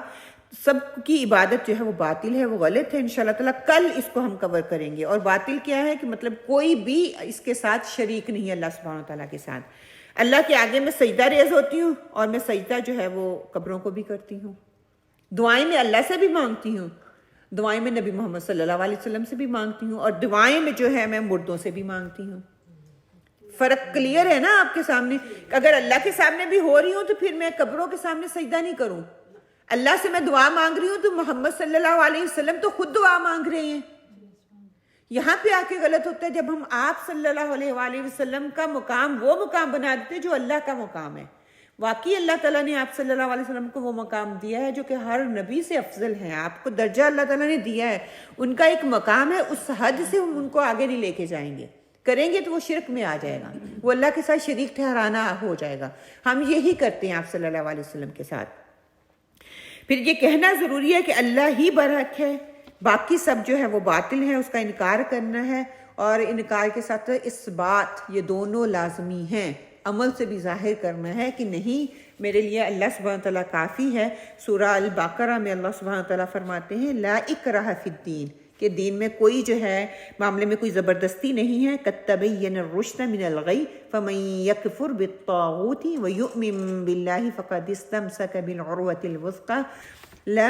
A: سب کی عبادت جو ہے وہ باطل ہے، وہ غلط ہے. انشاءاللہ تعالیٰ کل اس کو ہم کور کریں گے. اور باطل کیا ہے کہ مطلب کوئی بھی اس کے ساتھ شریک نہیں ہے اللہ سبحانہ تعالیٰ کے ساتھ. اللہ کے آگے میں سجدہ ریز ہوتی ہوں، اور میں سجدہ جو ہے وہ قبروں کو بھی کرتی ہوں. دعائیں میں اللہ سے بھی مانگتی ہوں، دعائیں میں نبی محمد صلی اللہ علیہ وسلم سے بھی مانگتی ہوں، اور دعائیں میں جو ہے میں مردوں سے بھی مانگتی ہوں. فرق کلیئر ہے نا آپ کے سامنے؟ اگر اللہ کے سامنے بھی ہو رہی ہوں تو پھر میں قبروں کے سامنے سجدہ نہیں کروں. اللہ سے میں دعا مانگ رہی ہوں تو محمد صلی اللہ علیہ وسلم تو خود دعا مانگ رہے ہیں. یہاں پہ آ کے غلط ہوتا ہے جب ہم آپ صلی اللہ علیہ وآلہ وسلم کا مقام وہ مقام بنا دیتے جو اللہ کا مقام ہے. واقعی اللہ تعالیٰ نے آپ صلی اللہ علیہ وسلم کو وہ مقام دیا ہے جو کہ ہر نبی سے افضل ہے. آپ کو درجہ اللہ تعالیٰ نے دیا ہے، ان کا ایک مقام ہے، اس حد سے ہم ان کو آگے نہیں لے کے جائیں گے. کریں گے تو وہ شرک میں آ جائے گا، وہ اللہ کے ساتھ شریک ٹھہرانا ہو جائے گا. ہم یہی کرتے ہیں آپ صلی اللہ علیہ وسلم کے ساتھ. پھر یہ کہنا ضروری ہے کہ اللہ ہی برحق ہے، باقی سب جو ہے وہ باطل ہے، اس کا انکار کرنا ہے، اور انکار کے ساتھ اس بات، یہ دونوں لازمی ہیں۔ عمل سے بھی ظاہر کرنا ہے کہ نہیں، میرے لیے اللہ سبحانہ تعالیٰ کافی ہے۔ سورہ البقرہ میں اللہ سبحانہ تعالیٰ فرماتے ہیں لا اکراہ فی الدین، کہ دین میں کوئی جو ہے معاملے میں کوئی زبردستی نہیں ہے۔ قد تبین الرشد من الغی فمن یکفر بالطاغوت ویؤمن باللہ فقد استمسک بالعروۃ الوثقی لا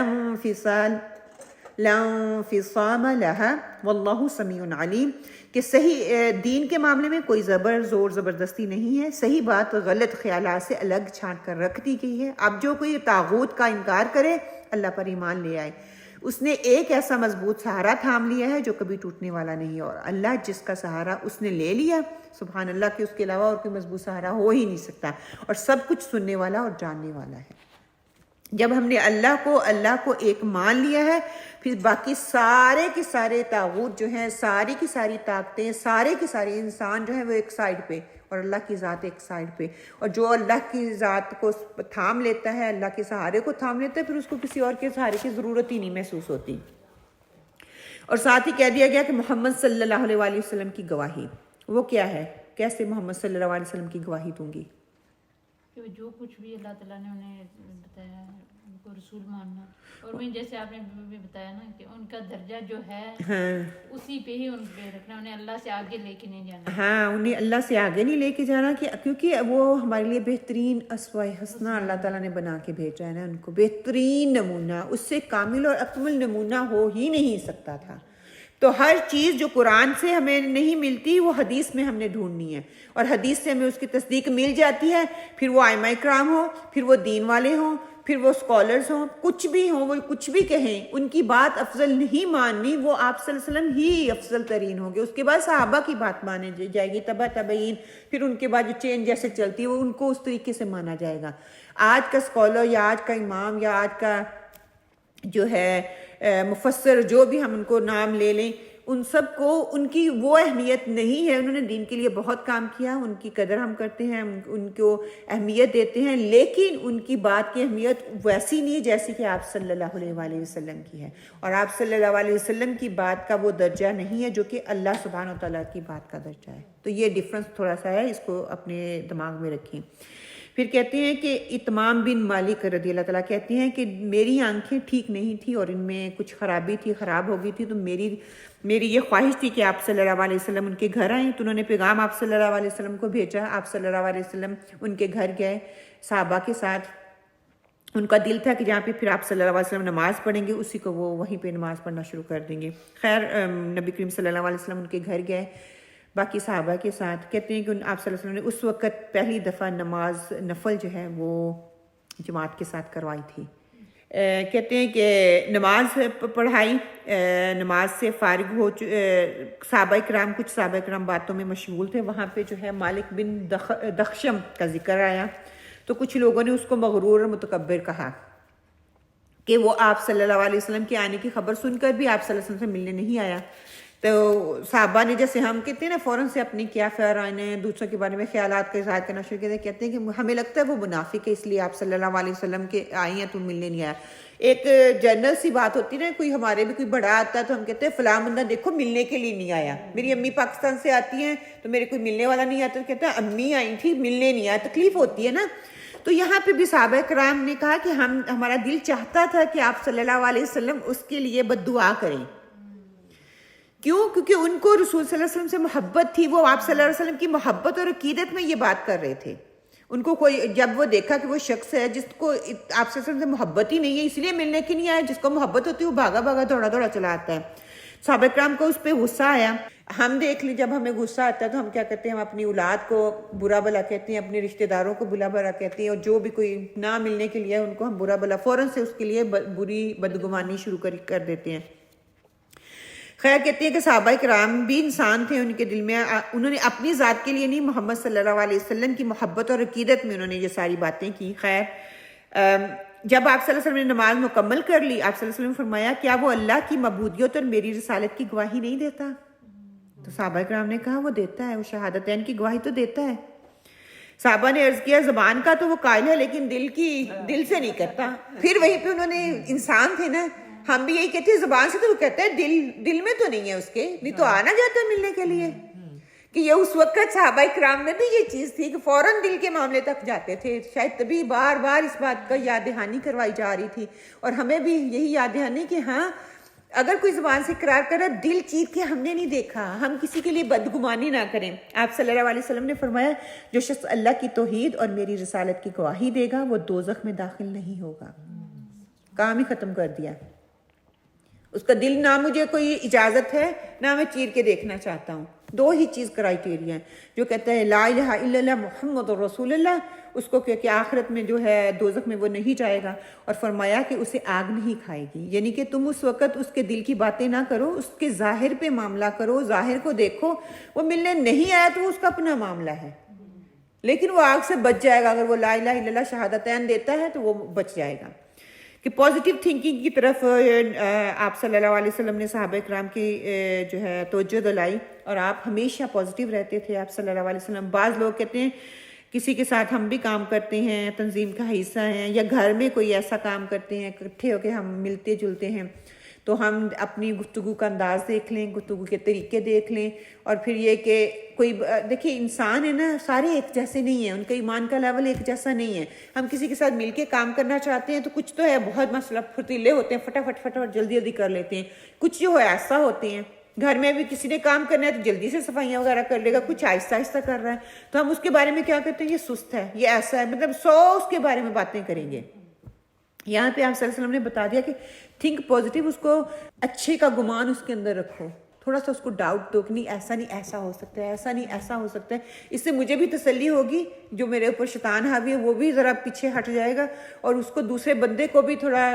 A: انفصام لها واللہ سمیع علیم، کہ صحیح دین کے معاملے میں کوئی زور زبردستی نہیں ہے، صحیح بات غلط خیالات سے الگ چھانٹ کر رکھ دی گئی ہے۔ اب جو کوئی طاغوت کا انکار کرے، اللہ پر ایمان لے آئے، اس نے ایک ایسا مضبوط سہارا تھام لیا ہے جو کبھی ٹوٹنے والا نہیں ہے، اور اللہ جس کا سہارا اس نے لے لیا، سبحان اللہ، کہ اس کے علاوہ اور کوئی مضبوط سہارا ہو ہی نہیں سکتا، اور سب کچھ سننے والا اور جاننے والا ہے۔ جب ہم نے اللہ کو ایک مان لیا ہے، پھر باقی سارے کے سارے طاغوت جو ہیں، ساری کی ساری طاقتیں، سارے کے سارے انسان جو ہیں وہ ایک سائیڈ پہ، اور اللہ کی ذات ایک سائیڈ پہ، اور جو اللہ کی ذات کو تھام لیتا ہے، اللہ کے سہارے کو تھام لیتا ہے، پھر اس کو کسی اور کے سہارے کی ضرورت ہی نہیں محسوس ہوتی۔ اور ساتھ ہی کہہ دیا گیا کہ محمد صلی اللہ علیہ وآلہ وسلم کی گواہی، وہ کیا ہے؟ کیسے محمد صلی اللہ علیہ وسلم کی گواہی دوں گی؟
C: کہ جو کچھ بھی اللہ تعالیٰ نے انہیں بتایا ہے ان کو رسول ماننا، اور وہیں جیسے آپ نے بھی بتایا نا کہ ان کا درجہ جو ہے اسی پہ ہی ان پہ رکھنا، انہیں اللہ سے آگے لے کے نہیں جانا۔
A: ہاں، انہیں اللہ سے آگے نہیں لے کے جانا، کیونکہ وہ ہمارے لیے بہترین اسوہ حسنہ اللہ تعالیٰ نے بنا کے بھیجا ہے نا، ان کو بہترین نمونہ، اس سے کامل اور اکمل نمونہ ہو ہی نہیں سکتا تھا۔ تو ہر چیز جو قرآن سے ہمیں نہیں ملتی وہ حدیث میں ہم نے ڈھونڈنی ہے، اور حدیث سے ہمیں اس کی تصدیق مل جاتی ہے، پھر وہ ائمہ کرام ہوں، پھر وہ دین والے ہوں، پھر وہ اسکالرز ہوں، کچھ بھی ہوں، وہ کچھ بھی کہیں، ان کی بات افضل نہیں ماننی، وہ آپ صلی اللہ علیہ وسلم ہی افضل ترین ہوں گے۔ اس کے بعد صحابہ کی بات مانے جائے گی، تبع تابعین، پھر ان کے بعد جو چین جیسے چلتی ہے وہ ان کو اس طریقے سے مانا جائے گا۔ آج کا اسکالر یا آج کا امام یا آج کا جو ہے مفسر، جو بھی ہم ان کو نام لے لیں، ان سب کو ان کی وہ اہمیت نہیں ہے۔ انہوں نے دین کے لیے بہت کام کیا، ان کی قدر ہم کرتے ہیں، ان کو اہمیت دیتے ہیں، لیکن ان کی بات کی اہمیت ویسی نہیں جیسی کہ آپ صلی اللہ علیہ وآلہ وسلم کی ہے، اور آپ صلی اللہ علیہ وسلم کی بات کا وہ درجہ نہیں ہے جو کہ اللہ سبحانہ و تعالیٰ کی بات کا درجہ ہے۔ تو یہ ڈفرنس تھوڑا سا ہے، اس کو اپنے دماغ میں رکھیں۔ پھر کہتے ہیں کہ اتمام بن مالک رضی اللہ تعالیٰ کہتے ہیں کہ میری آنکھیں ٹھیک نہیں تھی اور ان میں کچھ خرابی تھی، خراب ہو گئی تھی، تو میری یہ خواہش تھی کہ آپ صلی اللہ علیہ وسلم ان کے گھر آئیں، تو انہوں نے پیغام آپ صلی اللہ علیہ وسلم کو بھیجا۔ آپ صلی اللہ علیہ وسلم ان کے گھر گئے صحابہ کے ساتھ، ان کا دل تھا کہ جہاں پہ پھر آپ صلی اللہ علیہ وسلم نماز پڑھیں گے اسی کو وہ وہیں پہ نماز پڑھنا شروع کر دیں گے۔ خیر، نبی کریم صلی اللہ علیہ وسلم ان کے گھر گئے باقی صحابہ کے ساتھ۔ کہتے ہیں کہ آپ صلی اللہ علیہ وسلم نے اس وقت پہلی دفعہ نماز نفل جو ہے وہ جماعت کے ساتھ کروائی تھی۔ کہتے ہیں کہ نماز پڑھائی، نماز سے فارغ ہو صحابہ کرام، کچھ صحابہ کرام باتوں میں مشغول تھے، وہاں پہ جو ہے مالک بن دخشم کا ذکر آیا، تو کچھ لوگوں نے اس کو مغرور اور متکبر کہا کہ وہ آپ صلی اللہ علیہ وسلم کے آنے کی خبر سن کر بھی آپ صلی اللہ علیہ وسلم سے ملنے نہیں آیا۔ تو صحابہ نے، جیسے ہم کہتے ہیں نا، فوراً سے اپنی کیا خیرائیں دوسروں کے بارے میں خیالات کا اظہار کرنا شروع کیا، کہتے ہیں کہ ہمیں لگتا ہے وہ منافق ہے، اس لیے آپ صلی اللہ علیہ وسلم کے آئی ہیں تو ملنے نہیں آیا۔ ایک جنرل سی بات ہوتی نا، کوئی ہمارے بھی کوئی بڑا آتا ہے تو ہم کہتے ہیں فلاں بندہ دیکھو ملنے کے لیے نہیں آیا۔ میری امی پاکستان سے آتی ہیں تو میرے کوئی ملنے والا نہیں آتا، تو کہتے ہیں امی آئی تھی ملنے نہیں آیا، تکلیف ہوتی ہے نا۔ تو یہاں پہ بھی صحابہ کرام نے کہا کہ ہمارا دل چاہتا تھا کہ آپ صلی اللہ علیہ وسلم اس کے لیے بد دعا کریں۔ کیوں؟ کیونکہ ان کو رسول صلی اللہ علیہ وسلم سے محبت تھی، وہ آپ صلی اللہ علیہ وسلم کی محبت اور عقیدت میں یہ بات کر رہے تھے۔ ان کو کوئی، جب وہ دیکھا کہ وہ شخص ہے جس کو آپ صلی اللہ علیہ وسلم سے محبت ہی نہیں ہے، اس لیے ملنے کی نہیں آیا، جس کو محبت ہوتی ہے وہ بھاگا بھاگا دوڑا دوڑا چلا آتا ہے۔ صحابہ کرام کو اس پہ غصہ آیا۔ ہم دیکھ لیں، جب ہمیں غصہ آتا ہے تو ہم کیا کرتے ہیں، ہم اپنی اولاد کو برا بھلا کہتے ہیں، اپنے رشتہ داروں کو برا بھلا کہتے ہیں، اور جو بھی کوئی نہ ملنے کے لیے ان کو ہم برا بھلا فوراً سے اس کے لیے بری بدگمانی شروع کر دیتے ہیں۔ خیر، کہتے ہیں کہ صحابہ کرام بھی انسان تھے، ان کے دل میں انہوں نے اپنی ذات کے لیے نہیں، محمد صلی اللہ علیہ وسلم کی محبت اور عقیدت میں انہوں نے یہ ساری باتیں کی۔ خیر، جب آپ صلی اللہ علیہ وسلم نے نماز مکمل کر لی، آپ صلی اللہ علیہ وسلم نے فرمایا کیا وہ اللہ کی معبودیت اور میری رسالت کی گواہی نہیں دیتا؟ تو صحابہ کرام نے کہا وہ دیتا ہے، وہ شہادتین کی گواہی تو دیتا ہے۔ صحابہ نے عرض کیا زبان کا تو وہ قائل ہے لیکن دل سے نہیں کرتا۔ پھر وہیں پہ انہوں نے، انسان تھے نا، ہم بھی یہی کہتے ہیں زبان سے، تو وہ کہتا ہے دل میں تو نہیں ہے اس کے، نہیں تو آنا جاتا ہے ملنے کے لیے. کہ یہ اس وقت صحابہ کرام میں بھی یہ چیز تھی کہ فوراً دل کے معاملے تک جاتے تھے. شاید تبھی بار بار اس بات کا یاد دہانی کروائی جا رہی تھی، اور ہمیں بھی یہی یاد دہانی کہ ہاں اگر کوئی زبان سے اقرار کرے، دل چیت کے ہم نے نہیں دیکھا، ہم کسی کے لیے بدگمانی نہ کریں. آپ صلی اللہ علیہ وسلم نے فرمایا جو شخص اللہ کی توحید اور میری رسالت کی گواہی دے گا وہ دوزخ میں داخل نہیں ہوگا. کام ہی ختم کر دیا. اس کا دل نہ مجھے کوئی اجازت ہے نہ میں چیر کے دیکھنا چاہتا ہوں. دو ہی چیز کرائیٹیریا ہیں. جو کہتا ہے لا الہ الا اللہ محمد رسول اللہ، اس کو کہ آخرت میں جو ہے دوزخ میں وہ نہیں جائے گا. اور فرمایا کہ اسے آگ نہیں کھائے گی. یعنی کہ تم اس وقت اس کے دل کی باتیں نہ کرو، اس کے ظاہر پہ معاملہ کرو، ظاہر کو دیکھو. وہ ملنے نہیں آیا تو اس کا اپنا معاملہ ہے، لیکن وہ آگ سے بچ جائے گا. اگر وہ لا الہ الا اللہ شہادتین دیتا ہے تو وہ بچ جائے گا. کہ پازیٹیو تھنکنگ کی طرف آپ صلی اللہ علیہ وسلم نے صحابہ کرام کی جو ہے توجہ دلائی، اور آپ ہمیشہ پازیٹیو رہتے تھے آپ صلی اللہ علیہ وسلم. بعض لوگ کہتے ہیں کسی کے ساتھ ہم بھی کام کرتے ہیں، تنظیم کا حصہ ہیں، یا گھر میں کوئی ایسا کام کرتے ہیں، اکٹھے ہو کے ہم ملتے جلتے ہیں، تو ہم اپنی گفتگو کا انداز دیکھ لیں، گفتگو کے طریقے دیکھ لیں. اور پھر یہ کہ کوئی دیکھیے انسان ہے نا، سارے ایک جیسے نہیں ہیں، ان کا ایمان کا لیول ایک جیسا نہیں ہے. ہم کسی کے ساتھ مل کے کام کرنا چاہتے ہیں تو کچھ تو ہے بہت مسئلہ پھرتیلے ہوتے ہیں، فٹافٹ جلدی جلدی کر لیتے ہیں. کچھ جو ہے ایسا ہوتے ہیں، گھر میں بھی کسی نے کام کرنا ہے تو جلدی سے صفائیاں وغیرہ کر لے گا، کچھ آہستہ آہستہ کر رہا ہے تو ہم اس کے بارے میں کیا کہتے ہیں یہ سست ہے، یہ ایسا ہے، مطلب 100 اس کے بارے میں باتیں کریں گے. یہاں پہ آپ صلی اللہ علیہ وسلم نے بتا دیا کہ تھنک پازیٹیو، اس کو اچھے کا گمان اس کے اندر رکھو، تھوڑا سا اس کو ڈاؤٹ دو کہ نہیں ایسا نہیں ایسا ہو سکتا ہے، ایسا نہیں ایسا ہو سکتا ہے. اس سے مجھے بھی تسلی ہوگی، جو میرے اوپر شیطان حاوی ہے وہ بھی ذرا پیچھے ہٹ جائے گا، اور اس کو دوسرے بندے کو بھی تھوڑا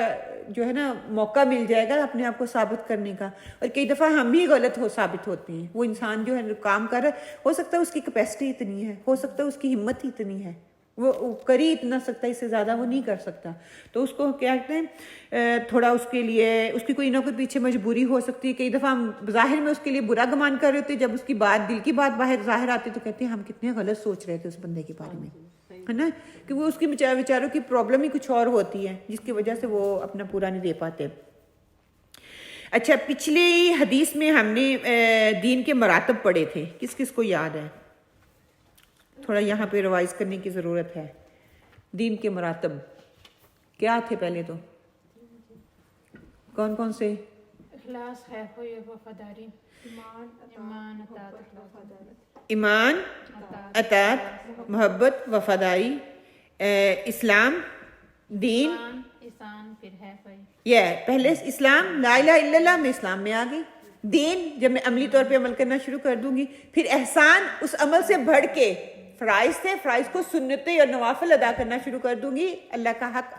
A: جو ہے نا موقع مل جائے گا اپنے آپ کو ثابت کرنے کا. اور کئی دفعہ ہم بھی غلط ثابت ہوتے ہیں. وہ انسان جو ہے کام کر رہا ہے، ہو سکتا ہے اس کی کیپیسٹی اتنی ہے، ہو سکتا ہے اس کی ہمت ہی اتنی ہے، وہ کر ہی اتنا سکتا ہے، اس سے زیادہ وہ نہیں کر سکتا. تو اس کو کیا کہتے ہیں تھوڑا اس کے لیے اس کی کوئی نہ کوئی پیچھے مجبوری ہو سکتی ہے. کئی دفعہ ہم ظاہر میں اس کے لیے برا گمان کر رہے ہوتے، جب اس کی بات دل کی بات باہر ظاہر آتی تو کہتے ہیں ہم کتنے غلط سوچ رہے تھے اس بندے کے بارے میں، ہے نا. کہ وہ اس کی بیچاروں کی پرابلم ہی کچھ اور ہوتی ہے جس کی وجہ سے وہ اپنا پورا نہیں دے پاتے. اچھا، پچھلی حدیث میں ہم نے دین کے مراتب پڑھے تھے، کس کس کو یاد ہے؟ تھوڑا یہاں پہ ریوائز کرنے کی ضرورت ہے. دین کے مراتب کیا تھے پہلے تو؟ کون کون سے؟
C: اخلاص، خیر و وفاداری،
A: ایمان، اطاعت، محبت، وفاداری، اسلام، دین،
C: احسان، پھر ہے
A: یہ پہلے اسلام، لا الہ الا اللہ میں اسلام میں آ گئی. دین جب میں عملی طور پہ عمل کرنا شروع کر دوں گی. پھر احسان، اس عمل سے بڑھ کے فرائض تھے، فرائض کو سنتیں اور نوافل ادا کرنا شروع کر دوں گی، اللہ کا حق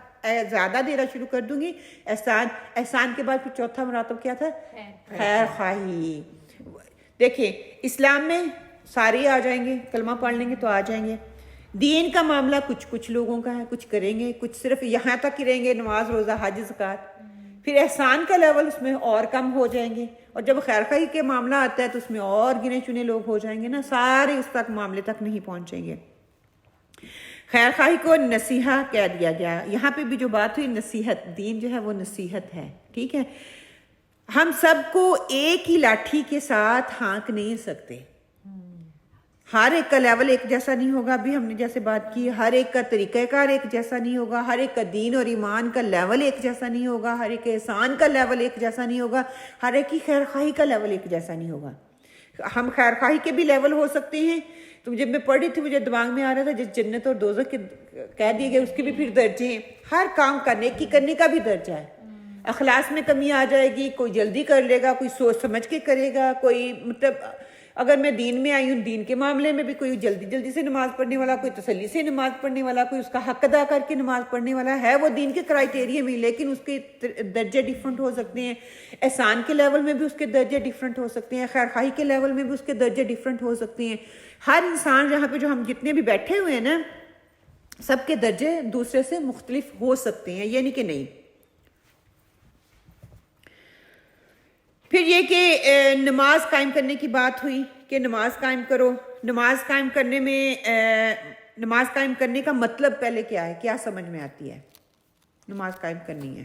A: زیادہ دینا شروع کر دوں گی. احسان کے بعد پھر چوتھا مراتب کیا تھا؟ خیر خواہی. دیکھیں اسلام میں سارے آ جائیں گے، کلمہ پڑھ لیں گے تو آ جائیں گے. دین کا معاملہ کچھ لوگوں کا ہے، کچھ کریں گے، کچھ صرف یہاں تک ہی رہیں گے، نماز، روزہ، حج، زکوٰۃ. پھر احسان کا لیول اس میں اور کم ہو جائیں گے، اور جب خیر خواہی کے معاملہ آتا ہے تو اس میں اور گنے چنے لوگ ہو جائیں گے نا، سارے اس تک معاملے تک نہیں پہنچیں گے. خیر خواہی کو نصیحہ کہہ دیا گیا. یہاں پہ بھی جو بات ہوئی نصیحت، دین جو ہے وہ نصیحت ہے، ٹھیک ہے. ہم سب کو ایک ہی لاٹھی کے ساتھ ہانک نہیں سکتے، ہر ایک کا لیول ایک جیسا نہیں ہوگا. ابھی ہم نے جیسے بات کی، ہر ایک کا طریقہ کار ایک جیسا نہیں ہوگا، ہر ایک کا دین اور ایمان کا لیول ایک جیسا نہیں ہوگا، ہر ایک احسان کا لیول ایک جیسا نہیں ہوگا، ہر ایک کی خیر خواہی کا لیول ایک جیسا نہیں ہوگا. ہم خیر خواہی کے بھی لیول ہو سکتے ہیں. تو جب میں پڑھ رہی تھی مجھے دماغ میں آ رہا تھا جس جنت اور دوزخ کے کہہ دیے گئے، اس کے بھی پھر درجے ہیں. ہر کام کرنے کا بھی درجہ ہے. اخلاص میں کمی آ جائے گی، کوئی جلدی کر لے گا، کوئی سوچ سمجھ کے کرے گا، کوئی مطلب اگر میں دین میں آئی ہوں، دین کے معاملے میں بھی کوئی جلدی سے نماز پڑھنے والا، کوئی تسلی سے نماز پڑھنے والا، کوئی اس کا حق ادا کر کے نماز پڑھنے والا ہے وہ دین کے کرائیٹیریا میں، لیکن اس کے درجے ڈیفرنٹ ہو سکتے ہیں. احسان کے لیول میں بھی اس کے درجے ڈیفرنٹ ہو سکتے ہیں، خیر خواہی کے لیول میں بھی اس کے درجے ڈیفرنٹ ہو سکتے ہیں. ہر انسان جہاں پہ جو ہم جتنے بھی بیٹھے ہوئے ہیں نا، سب کے درجے دوسرے سے مختلف ہو سکتے ہیں، یعنی کہ نہیں. پھر یہ کہ نماز قائم کرنے کی بات ہوئی کہ نماز قائم کرو. نماز قائم کرنے میں نماز قائم کرنے کا مطلب پہلے کیا ہے، کیا سمجھ میں آتی ہے؟ نماز قائم کرنی ہے،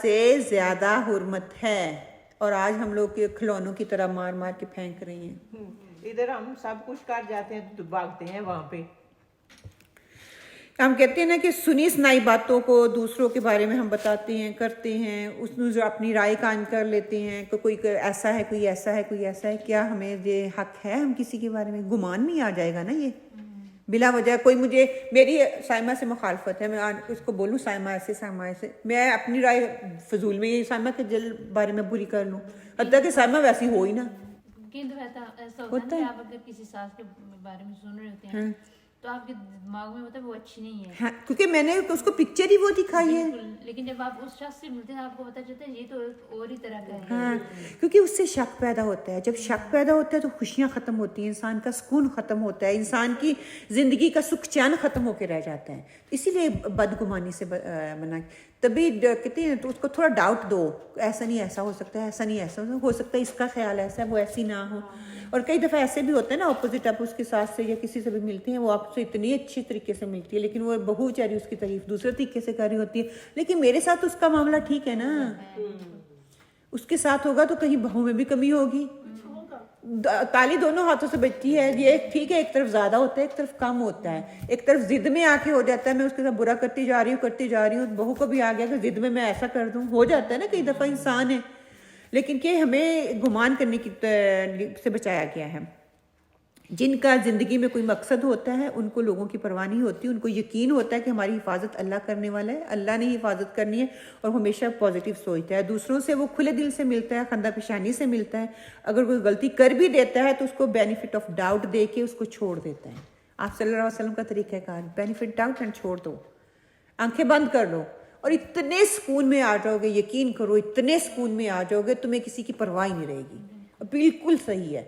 A: سے زیادہ حرمت ہے، اور آج ہم لوگ کے کھلونوں کی طرح مار مار کے پھینک رہی ہیں۔
D: ادھر ہم سب کچھ کر جاتے ہیں تو بھاگتے ہیں وہاں پہ۔
A: ہم کہتے ہیں نا کہ سنی سنائی باتوں کو دوسروں کے بارے میں ہم بتاتے ہیں، کرتے ہیں، اس میں جو اپنی رائے قائم کر لیتے ہیں کہ کوئی ایسا ہے، کوئی ایسا ہے، کوئی ایسا ہے۔ کیا ہمیں یہ حق ہے ہم کسی کے بارے میں؟ گمان میں آ جائے گا نا یہ بلا وجہ۔ کوئی مجھے میری سائمہ سے مخالفت ہے، میں اس کو بولوں سائمہ ایسے، سائمہ ایسے، میں اپنی رائے فضول میں یہ سائمہ کے بارے میں بری کر لوں، حتیٰ کہ سائمہ ویسی ہو ہی نا۔
C: ایسا ہوتا ہے کہ آپ اگر کسی ساس کے بارے میں سن رہے ہوتے ہیں تو آپ کے دماغ میں ہوتا ہے وہ اچھی نہیں ہے،
A: ہاں، کیونکہ میں نے اس کو پکچر ہی وہ دکھائی ہے۔
C: لیکن جب آپ اس شخص سے ملتے ہیں آپ کو پتہ چلتا ہے یہ تو اور ہی طرح کا ہے۔
A: ہاں، کیونکہ اس سے شک پیدا ہوتا ہے۔ جب شک پیدا ہوتا ہے تو خوشیاں ختم ہوتی ہیں، انسان کا سکون ختم ہوتا ہے، انسان کی زندگی کا سکھ چین ختم ہو کے رہ جاتا ہے۔ اسی لیے بدگمانی سے منع، تبھی کہتے ہیں تو اس کو تھوڑا ڈاؤٹ دو، ایسا نہیں ایسا ہو سکتا ہے، ایسا نہیں ایسا ہو سکتا ہے، اس کا خیال ایسا ہے، وہ ایسی نہ ہو۔ اور کئی دفعہ ایسے بھی ہوتے ہیں نا، اپوزٹ آپ اس کے ساتھ سے یا کسی سے بھی ملتے ہیں، وہ آپ سے اتنی اچھی طریقے سے ملتی ہے لیکن وہ بہو بیچاری اس کی تعریف دوسرے طریقے سے کر رہی ہوتی ہے، لیکن میرے ساتھ اس کا معاملہ ٹھیک ہے نا، اس کے ساتھ ہوگا تو کہیں بہو میں بھی کمی ہوگی۔ تالی دونوں ہاتھوں سے بجتی ہے، یہ ٹھیک ہے، ایک طرف زیادہ ہوتا ہے، ایک طرف کم ہوتا ہے، ایک طرف ضد میں آ کے ہو جاتا ہے، میں اس کے ساتھ برا کرتی جا رہی ہوں، بہو کو بھی آ گیا کہ ضد میں ایسا کر دوں، ہو جاتا ہے نا کئی دفعہ، انسان ہے۔ لیکن کہ ہمیں گمان کرنے کی سے بچایا گیا ہے۔ جن کا زندگی میں کوئی مقصد ہوتا ہے ان کو لوگوں کی پرواہ نہیں ہوتی، ان کو یقین ہوتا ہے کہ ہماری حفاظت اللہ کرنے والا ہے، اللہ نے ہی حفاظت کرنی ہے، اور ہمیشہ پازیٹیو سوچتا ہے، دوسروں سے وہ کھلے دل سے ملتا ہے، خندہ پیشانی سے ملتا ہے، اگر کوئی غلطی کر بھی دیتا ہے تو اس کو بینیفٹ آف ڈاؤٹ دے کے اس کو چھوڑ دیتا ہے۔ آپ صلی اللہ علیہ وسلم کا طریقہ کار بینیفٹ ڈاؤٹ اینڈ چھوڑ دو، آنکھیں بند کر لو، اور اتنے سکون میں آ جاؤ گے، یقین کرو اتنے سکون میں آ جاؤ گے تمہیں کسی کی پرواہ ہی نہیں رہے گی۔ بالکل صحیح ہے،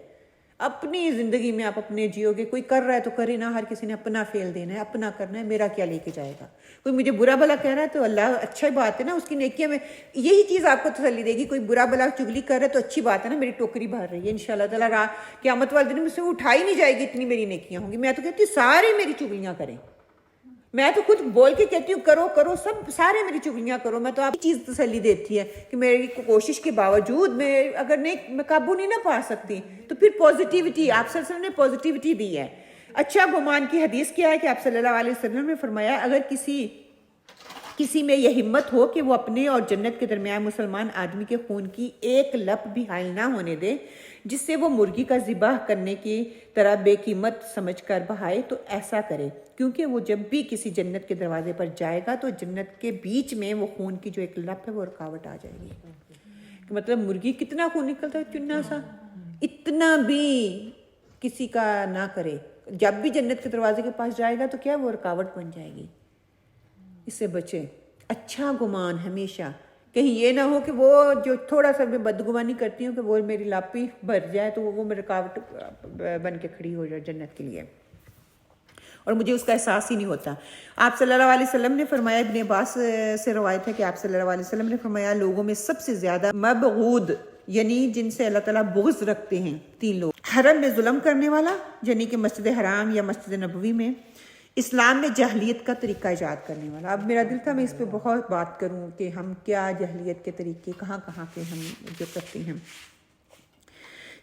A: اپنی زندگی میں آپ اپنے جیو گے، کوئی کر رہا ہے تو کرے نا، ہر کسی نے اپنا فیل دینا ہے، اپنا کرنا ہے، میرا کیا لے کے جائے گا۔ کوئی مجھے برا بلا کہہ رہا ہے تو اللہ اچھا بات ہے نا، اس کی نیکیاں میں یہی چیز آپ کو تسلی دے گی۔ کوئی برا بلا چگلی کر رہا ہے تو اچھی بات ہے نا، میری ٹوکری بھر رہی ہے، انشاءاللہ تعالیٰ قیامت والے دن مجھ سے اٹھائی نہیں جائے گی، اتنی میری نیکیاں ہوں گی۔ میں تو کہتی ہوں سارے میری چگلیاں کریں، میں تو خود بول کے کہتی ہوں کرو سب، سارے میری چگلیاں کرو۔ میں تو آپ کی چیز تسلی دیتی ہے کہ میری کوشش کے باوجود میں اگر نہیں، میں قابو نہیں نہ پا سکتی، تو پھر پازیٹیوٹی، آپ صلی اللہ علیہ وسلم نے پازیٹیوٹی دی ہے۔ اچھا گمان کی حدیث کیا ہے کہ آپ صلی اللہ علیہ وسلم نے فرمایا، اگر کسی میں یہ ہمت ہو کہ وہ اپنے اور جنت کے درمیان مسلمان آدمی کے خون کی ایک لپ بھی حائل نہ ہونے دے، جس سے وہ مرغی کا ذبح کرنے کی طرح بے قیمت سمجھ کر بہائے، تو ایسا کرے، کیونکہ وہ جب بھی کسی جنت کے دروازے پر جائے گا تو جنت کے بیچ میں وہ خون کی جو ایک لپ ہے وہ رکاوٹ آ جائے گی۔ کہ مطلب مرغی کتنا خون نکلتا ہے، چنا سا، اتنا بھی کسی کا نہ کرے، جب بھی جنت کے دروازے کے پاس جائے گا تو کیا وہ رکاوٹ بن جائے گی۔ اس سے بچیں، اچھا گمان ہمیشہ، کہیں یہ نہ ہو کہ وہ جو تھوڑا سا میں بدگمانی کرتی ہوں کہ وہ میری لاپی بھر جائے تو وہ میری رکاوٹ بن کے کھڑی ہو جائے جنت کے لیے، اور مجھے اس کا احساس ہی نہیں ہوتا۔ آپ صلی اللہ علیہ وسلم نے فرمایا، ابن عباس سے روایت ہے کہ آپ صلی اللہ علیہ وسلم نے فرمایا، لوگوں میں سب سے زیادہ مبغوض، یعنی جن سے اللہ تعالیٰ بغض رکھتے ہیں، 3 لوگ: حرم میں ظلم کرنے والا، یعنی کہ مسجد حرام یا مسجد نبوی میں، اسلام میں جاہلیت کا طریقہ ایجاد کرنے والا۔ اب میرا دل تھا میں اس پہ بہت بات کروں کہ ہم کیا جاہلیت کے طریقے کہاں کے ہم جو کرتے ہیں،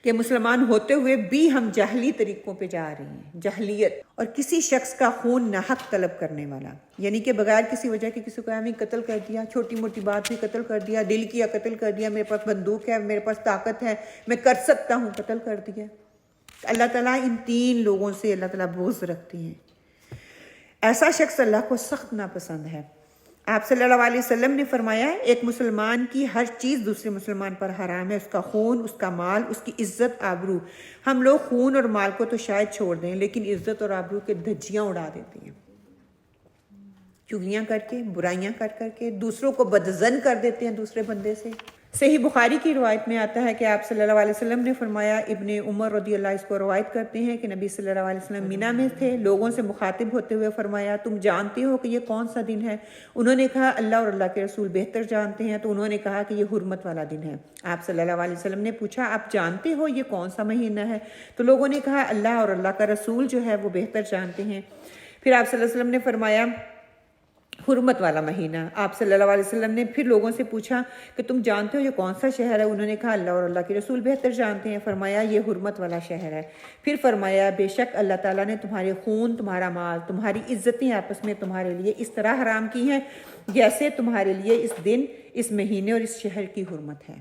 A: کہ مسلمان ہوتے ہوئے بھی ہم جاہلی طریقوں پہ جا رہے ہیں۔ جاہلیت، اور کسی شخص کا خون ناحق طلب کرنے والا، یعنی کہ بغیر کسی وجہ کے کسی کو ہمیں قتل کر دیا، چھوٹی موٹی بات بھی قتل کر دیا، دل کیا قتل کر دیا، میرے پاس بندوق ہے، میرے پاس طاقت ہے، میں کر سکتا ہوں، قتل کر دیا۔ اللہ تعالیٰ ان 3 لوگوں سے اللہ تعالیٰ بغض رکھتے ہیں۔ ایسا شخص اللہ کو سخت ناپسند ہے۔ آپ صلی اللہ علیہ وسلم نے فرمایا، ایک مسلمان کی ہر چیز دوسرے مسلمان پر حرام ہے، اس کا خون، اس کا مال، اس کی عزت، آبرو۔ ہم لوگ خون اور مال کو تو شاید چھوڑ دیں لیکن عزت اور آبرو کے دھجیاں اڑا دیتے ہیں، چگلیاں کر کے، برائیاں کر کے دوسروں کو بدظن کر دیتے ہیں دوسرے بندے سے۔ صحیح بخاری کی روایت میں آتا ہے کہ آپ صلی اللہ علیہ وسلم نے فرمایا، ابن عمر رضی اللہ اس کو روایت کرتے ہیں کہ نبی صلی اللہ علیہ وسلم مینا میں تھے، لوگوں سے مخاطب ہوتے ہوئے فرمایا، تم جانتے ہو کہ یہ کون سا دن ہے؟ انہوں نے کہا اللہ اور اللہ کے رسول بہتر جانتے ہیں، تو انہوں نے کہا کہ یہ حرمت والا دن ہے۔ آپ صلی اللہ علیہ وسلم نے پوچھا، آپ جانتے ہو یہ کون سا مہینہ ہے؟ تو لوگوں نے کہا اللہ اور اللہ کا رسول جو ہے وہ بہتر جانتے ہیں۔ پھر آپ صلی اللہ علیہ وسلم نے فرمایا، حرمت والا مہینہ. آپ صلی اللہ علیہ وسلم نے پھر لوگوں سے پوچھا کہ تم جانتے ہو یہ کون سا شہر ہے؟ انہوں نے کہا اللہ اور اللہ کے رسول بہتر جانتے ہیں. فرمایا یہ حرمت والا شہر ہے. پھر فرمایا بے شک اللہ تعالیٰ نے تمہارے خون، تمہارا مال، تمہاری عزتیں آپس میں تمہارے لیے اس طرح حرام کی ہیں جیسے تمہارے لیے اس دن، اس مہینے اور اس شہر کی حرمت ہے.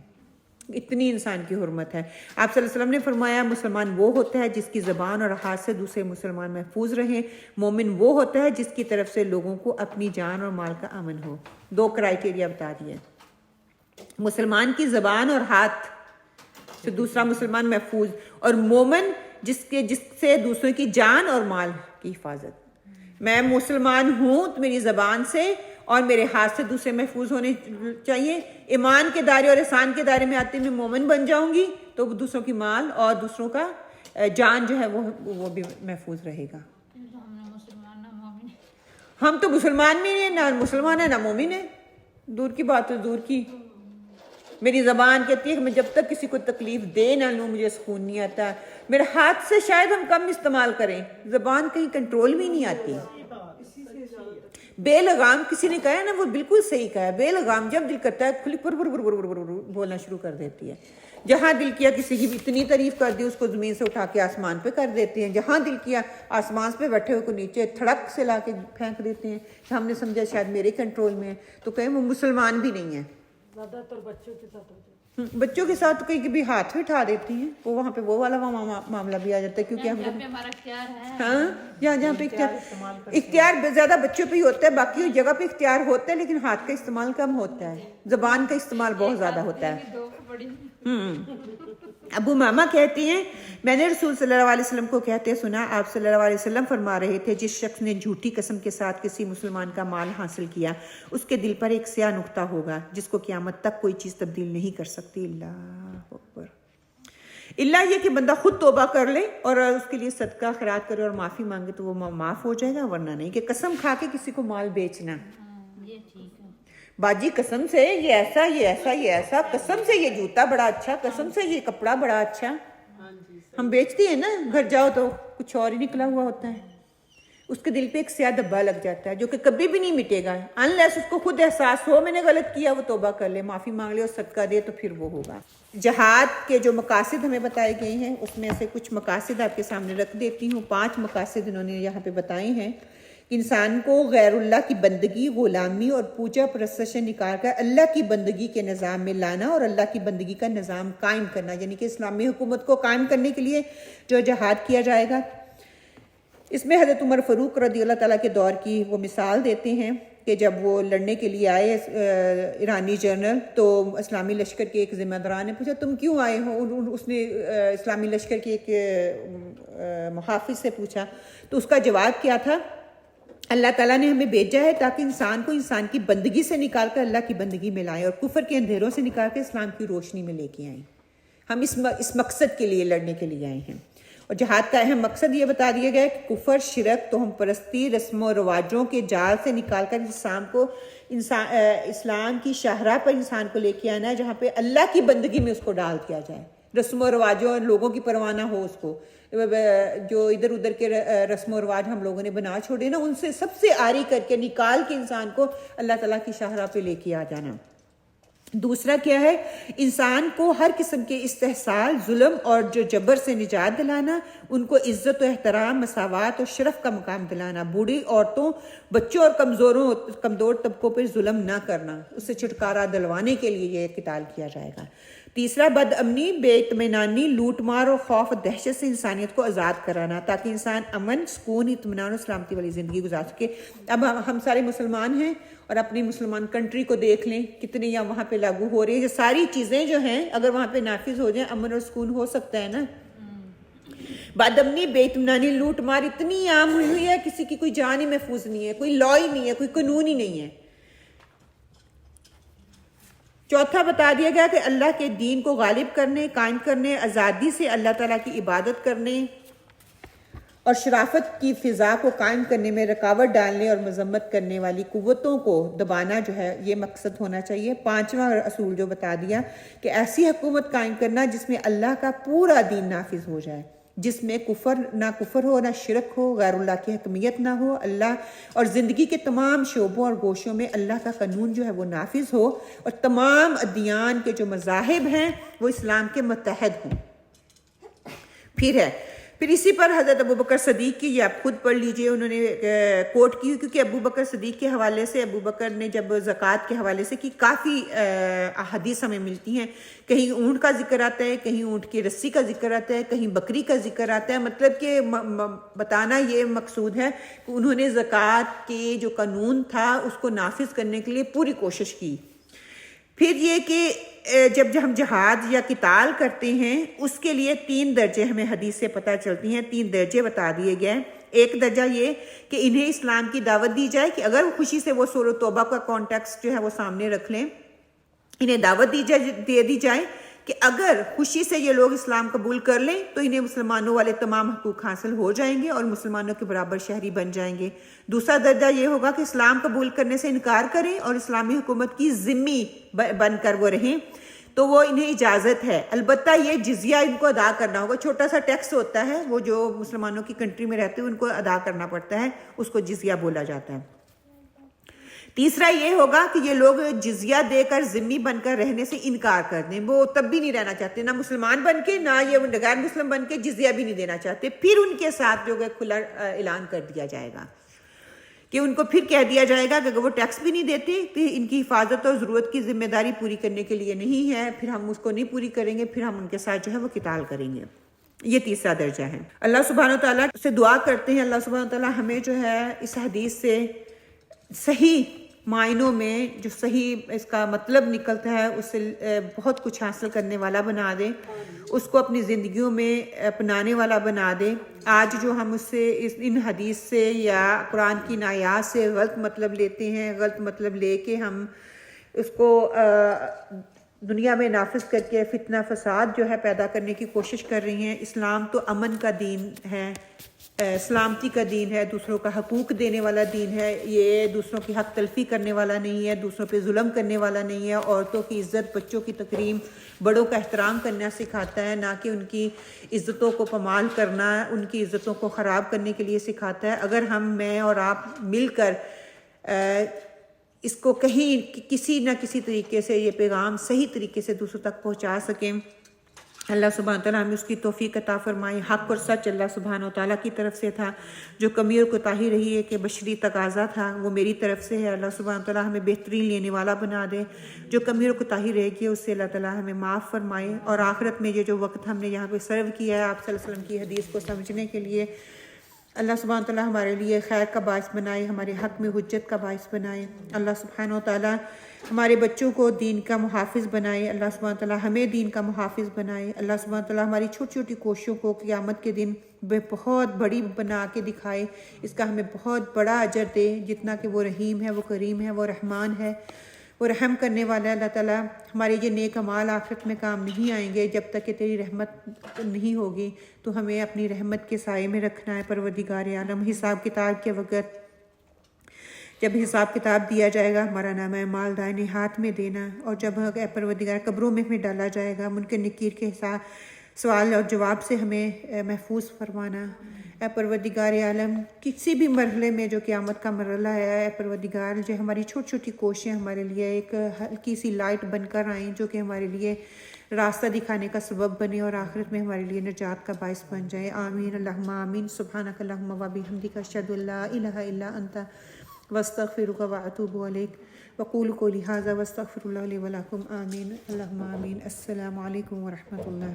A: اتنی انسان کی حرمت ہے. آپ صلی اللہ علیہ وسلم نے فرمایا مسلمان وہ ہوتا ہے جس کی زبان اور ہاتھ سے دوسرے مسلمان محفوظ رہیں. مومن وہ ہوتا ہے جس کی طرف سے لوگوں کو اپنی جان اور مال کا امن ہو. 2 کرائٹیریا بتا دیے. مسلمان کی زبان اور ہاتھ سے دوسرا مسلمان محفوظ، اور مومن جس سے دوسروں کی جان اور مال کی حفاظت. میں مسلمان ہوں تو میری زبان سے اور میرے ہاتھ سے دوسرے محفوظ ہونے چاہیے. ایمان کے دائرے اور احسان کے دائرے میں آتے میں مومن بن جاؤں گی تو دوسروں کی مال اور دوسروں کا جان جو ہے وہ بھی محفوظ رہے گا. ہم تو مسلمان بھی نہیں، نہ مسلمان ہے نہ مومن ہے. دور کی بات ہے، دور کی. میری زبان کہتی ہے کہ میں جب تک کسی کو تکلیف دے نہ لوں مجھے سکون نہیں آتا. میرے ہاتھ سے شاید ہم کم استعمال کریں، زبان کہیں کنٹرول بھی نہیں آتی. بے لگام کسی نے کہا ہے نا، وہ بالکل صحیح کہا ہے. بے لگام جب دل کرتا ہے کھلی پر بولنا شروع کر دیتی ہے. جہاں دل کیا کسی کی اتنی تعریف کر دی اس کو زمین سے اٹھا کے آسمان پہ کر دیتے ہیں. جہاں دل کیا آسمان پہ بیٹھے ہوئے کو نیچے تھڑک سے لا کے پھینک دیتے ہیں. ہم نے سمجھا شاید میرے کنٹرول میں ہے، تو کہیں وہ مسلمان بھی نہیں ہے.
F: زیادہ تر بچوں کے ساتھ ہوتا ہے.
A: بچوں کے ساتھ کہیں کبھی ہاتھ بھی اٹھا دیتی ہیں، وہ وہاں پہ وہ والا معاملہ بھی آ جاتا ہے. کیونکہ ہاں جہاں پہ اختیار زیادہ بچوں پہ ہی ہوتا ہے. باقی جگہ پہ اختیار ہوتا ہے لیکن ہاتھ کا استعمال کم ہوتا ہے، زبان کا استعمال بہت زیادہ ہوتا ہے. ابو ماما کہتی ہیں میں نے رسول صلی اللہ علیہ وسلم کو کہتے سنا، آپ صلی اللہ علیہ وسلم فرما رہے تھے جس شخص نے جھوٹی قسم کے ساتھ کسی مسلمان کا مال حاصل کیا اس کے دل پر ایک سیاہ نقطہ ہوگا جس کو قیامت تک کوئی چیز تبدیل نہیں کر سکتی. اللہ اکبر. اللہ یہ کہ بندہ خود توبہ کر لے اور اس کے لیے صدقہ خیرات کرے اور معافی مانگے تو وہ معاف ہو جائے گا، ورنہ نہیں کہ قسم کھا کے کسی کو مال بیچنا. باجی قسم سے یہ ایسا یہ ایسا یہ ایسا، قسم سے یہ جوتا بڑا اچھا، قسم سے یہ کپڑا بڑا اچھا. ہم بیچتی ہیں نا، گھر جاؤ تو کچھ اور ہی نکلا ہوا ہوتا ہے. اس کے دل پہ ایک سیاہ دھبا لگ جاتا ہے جو کہ کبھی بھی نہیں مٹے گا انلیس اس کو خود احساس ہو میں نے غلط کیا، وہ توبہ کر لے، معافی مانگ لے اور صدقہ دے تو پھر وہ ہوگا. جہاد کے جو مقاصد ہمیں بتائے گئے ہیں اس میں سے کچھ مقاصد آپ کے سامنے رکھ دیتی ہوں. 5 مقاصد انہوں نے یہاں پہ بتائے ہیں. انسان کو غیر اللہ کی بندگی، غلامی اور پوجا پرستش سے نکال کر اللہ کی بندگی کے نظام میں لانا اور اللہ کی بندگی کا نظام قائم کرنا، یعنی کہ اسلامی حکومت کو قائم کرنے کے لیے جو جہاد کیا جائے گا. اس میں حضرت عمر فاروق رضی اللہ تعالیٰ کے دور کی وہ مثال دیتے ہیں کہ جب وہ لڑنے کے لیے آئے ایرانی جنرل تو اسلامی لشکر کے ایک ذمہ داران نے پوچھا تم کیوں آئے ہو؟ اس نے اسلامی لشکر کے ایک محافظ سے پوچھا تو اس کا جواب کیا تھا، اللہ تعالیٰ نے ہمیں بھیجا ہے تاکہ انسان کو انسان کی بندگی سے نکال کر اللہ کی بندگی میں لائیں اور کفر کے اندھیروں سے نکال کر اسلام کی روشنی میں لے کے آئیں. ہم اس مقصد کے لیے لڑنے کے لیے آئے ہیں. اور جہاد کا اہم مقصد یہ بتا دیا گیا کہ کفر، شرک، توہم پرستی، رسم و رواجوں کے جال سے نکال کر اسلام کی شاہراہ پر انسان کو لے کے آنا ہے جہاں پہ اللہ کی بندگی میں اس کو ڈال دیا جائے. رسم و رواجوں اور لوگوں کی پرواہ نہ ہو، اس کو جو ادھر ادھر کے رسم و رواج ہم لوگوں نے بنا چھوڑے نا ان سے سب سے آری کر کے نکال کے انسان کو اللہ تعالیٰ کی شاہراہ پہ لے کے آ جانا. دوسرا کیا ہے، انسان کو ہر قسم کے استحصال، ظلم اور جو جبر سے نجات دلانا، ان کو عزت و احترام، مساوات اور شرف کا مقام دلانا، بوڑھی عورتوں، بچوں اور کمزور طبقوں پر ظلم نہ کرنا، اس سے چھٹکارا دلوانے کے لیے یہ قتال کیا جائے گا. تیسرا، بد امنی، بے اطمینانی، لوٹ مار اور خوف و دہشت سے انسانیت کو آزاد کرانا تاکہ انسان امن، سکون، اطمینان اور سلامتی والی زندگی گزار سکے. اب ہم سارے مسلمان ہیں اور اپنی مسلمان کنٹری کو دیکھ لیں کتنی یا وہاں پہ لاگو ہو رہی ہے. یہ ساری چیزیں جو ہیں اگر وہاں پہ نافذ ہو جائیں امن اور سکون ہو سکتا ہے نا. بد امنی، بے اطمینانی، لوٹ مار اتنی عام ہوئی ہے کسی کی کوئی جان ہی محفوظ نہیں ہے، کوئی لا ہی نہیں ہے، کوئی قانون ہی نہیں ہے. چوتھا بتا دیا گیا کہ اللہ کے دین کو غالب کرنے، قائم کرنے، آزادی سے اللہ تعالیٰ کی عبادت کرنے اور شرافت کی فضا کو قائم کرنے میں رکاوٹ ڈالنے اور مذمت کرنے والی قوتوں کو دبانا جو ہے یہ مقصد ہونا چاہیے. پانچواں اصول جو بتا دیا کہ ایسی حکومت قائم کرنا جس میں اللہ کا پورا دین نافذ ہو جائے جس میں نہ کفر ہو، نہ شرک ہو، غیر اللہ کی حکمیت نہ ہو، اللہ اور زندگی کے تمام شعبوں اور گوشوں میں اللہ کا قانون جو ہے وہ نافذ ہو، اور تمام ادیان کے جو مذاہب ہیں وہ اسلام کے متحد ہوں۔ پھر اسی پر حضرت ابوبکر صدیق کی، یہ آپ خود پڑھ لیجئے، انہوں نے کوٹ کی، کیونکہ ابوبکر صدیق کے حوالے سے، ابوبکر نے جب زکوٰۃ کے حوالے سے کی، کافی احادیث ہمیں ملتی ہیں، کہیں اونٹ کا ذکر آتا ہے، کہیں اونٹ کی رسی کا ذکر آتا ہے، کہیں بکری کا ذکر آتا ہے، مطلب کہ بتانا یہ مقصود ہے کہ انہوں نے زکوٰۃ کے جو قانون تھا اس کو نافذ کرنے کے لیے پوری کوشش کی۔ پھر یہ کہ جب ہم جہاد یا قتال کرتے ہیں اس کے لیے 3 درجے ہمیں حدیث سے پتہ چلتی ہیں، 3 درجے بتا دیے گئے ہیں۔ ایک درجہ یہ کہ انہیں اسلام کی دعوت دی جائے، کہ اگر خوشی سے وہ سورۃ توبہ کا کانٹیکسٹ جو ہے وہ سامنے رکھ لیں، انہیں دعوت دے دی جائے کہ اگر خوشی سے یہ لوگ اسلام قبول کر لیں تو انہیں مسلمانوں والے تمام حقوق حاصل ہو جائیں گے اور مسلمانوں کے برابر شہری بن جائیں گے۔ دوسرا درجہ یہ ہوگا کہ اسلام قبول کرنے سے انکار کریں اور اسلامی حکومت کی ذمہ بن کر وہ رہیں، تو وہ انہیں اجازت ہے، البتہ یہ جزیہ ان کو ادا کرنا ہوگا، چھوٹا سا ٹیکس ہوتا ہے، وہ جو مسلمانوں کی کنٹری میں رہتے ہیں ان کو ادا کرنا پڑتا ہے، اس کو جزیہ بولا جاتا ہے۔ تیسرا یہ ہوگا کہ یہ لوگ جزیہ دے کر ذمی بن کر رہنے سے انکار کر دیں، وہ تب بھی نہیں رہنا چاہتے، نہ مسلمان بن کے، نہ یہ غیر مسلم بن کے جزیہ بھی نہیں دینا چاہتے۔ پھر ان کے ساتھ جو ہے کھلا اعلان کر دیا جائے گا کہ ان کو پھر کہہ دیا جائے گا کہ اگر وہ ٹیکس بھی نہیں دیتے تو ان کی حفاظت اور ضرورت کی ذمہ داری پوری کرنے کے لیے نہیں ہے، پھر ہم اس کو نہیں پوری کریں گے، پھر ہم ان کے ساتھ جو ہے وہ قتال کریں گے۔ یہ تیسرا درجہ ہے۔ اللہ سبحانہ وتعالیٰ سے دعا کرتے ہیں اللہ سبحانہ وتعالیٰ ہمیں جو ہے اس حدیث سے صحیح معنوں میں جو صحیح اس کا مطلب نکلتا ہے اس سے بہت کچھ حاصل کرنے والا بنا دے، اس کو اپنی زندگیوں میں اپنانے والا بنا دے۔ آج جو ہم اس سے ان حدیث سے یا قرآن کی آیات سے غلط مطلب لیتے ہیں، غلط مطلب لے کے ہم اس کو دنیا میں نافذ کر کے فتنہ فساد جو ہے پیدا کرنے کی کوشش کر رہی ہیں۔ اسلام تو امن کا دین ہے، سلامتی کا دین ہے، دوسروں کا حقوق دینے والا دین ہے، یہ دوسروں کی حق تلفی کرنے والا نہیں ہے، دوسروں پہ ظلم کرنے والا نہیں ہے، عورتوں کی عزت، بچوں کی تکریم، بڑوں کا احترام کرنا سکھاتا ہے، نہ کہ ان کی عزتوں کو پامال کرنا، ان کی عزتوں کو خراب کرنے کے لیے سکھاتا ہے۔ اگر میں اور آپ مل کر اس کو کہیں کسی نہ کسی طریقے سے یہ پیغام صحیح طریقے سے دوسروں تک پہنچا سکیں، اللہ سبحانہ تعالیٰ ہمیں اس کی توفیق عطا فرمائے۔ حق اور سچ اللہ سبحانہ تعالیٰ کی طرف سے تھا، جو کمی اور کوتاہی رہی ہے کہ بشری تقاضا تھا وہ میری طرف سے ہے۔ اللہ سبحانہ تعالیٰ ہمیں بہترین لینے والا بنا دے، جو کمی اور کوتاہی رہے گی اس سے اللہ تعالیٰ ہمیں معاف فرمائے، اور آخرت میں یہ جو وقت ہم نے یہاں پہ سرو کیا ہے آپ صلی اللہ علیہ وسلم کی حدیث کو سمجھنے کے لیے، اللہ سبحانہ تعالیٰ ہمارے لیے خیر کا باعث بنائے، ہمارے حق میں حجت کا باعث بنائے۔ اللہ سبحانہ تعالیٰ ہمارے بچوں کو دین کا محافظ بنائے، اللہ سبحانہ تعالیٰ ہمیں دین کا محافظ بنائے۔ اللہ سبحانہ تعالیٰ ہماری چھوٹی چھوٹی کوششوں کو قیامت کے دن بہت بڑی بنا کے دکھائے، اس کا ہمیں بہت بڑا اجر دے، جتنا کہ وہ رحیم ہے، وہ کریم ہے، وہ رحمان ہے، وہ رحم کرنے والا ہے۔ اللہ تعالیٰ ہمارے یہ نیک اعمال آخرت میں کام نہیں آئیں گے جب تک کہ تیری رحمت نہیں ہوگی، تو ہمیں اپنی رحمت کے سائے میں رکھنا ہے پروردگار عالم۔ حساب کتاب کے وقت جب حساب کتاب دیا جائے گا، ہمارا نامہ اعمال دائیں ہاتھ میں دینا، اور جب پروردگار قبروں میں ہمیں ڈالا جائے گا، منکر نکیر کے سوال اور جواب سے ہمیں محفوظ فرمانا۔ اے پروردگار عالم، کسی بھی مرحلے میں جو قیامت کا مرحلہ ہے، اے پروردگار، جو ہماری چھوٹی چھوٹی کوششیں ہمارے لیے ایک ہلکی سی لائٹ بن کر آئیں، جو کہ ہمارے لیے راستہ دکھانے کا سبب بنے اور آخرت میں ہمارے لیے نجات کا باعث بن جائے۔ آمین اللہم آمین۔ سبحانک اللہم و بحمدک، اشہد ان لا الہ الا انت، واستغفرک واتوب الیک، وقولوا قولی ھذا واستغفر اللہ لی ولکم۔ آمین اللہم آمین۔ السلام علیکم ورحمۃ اللہ۔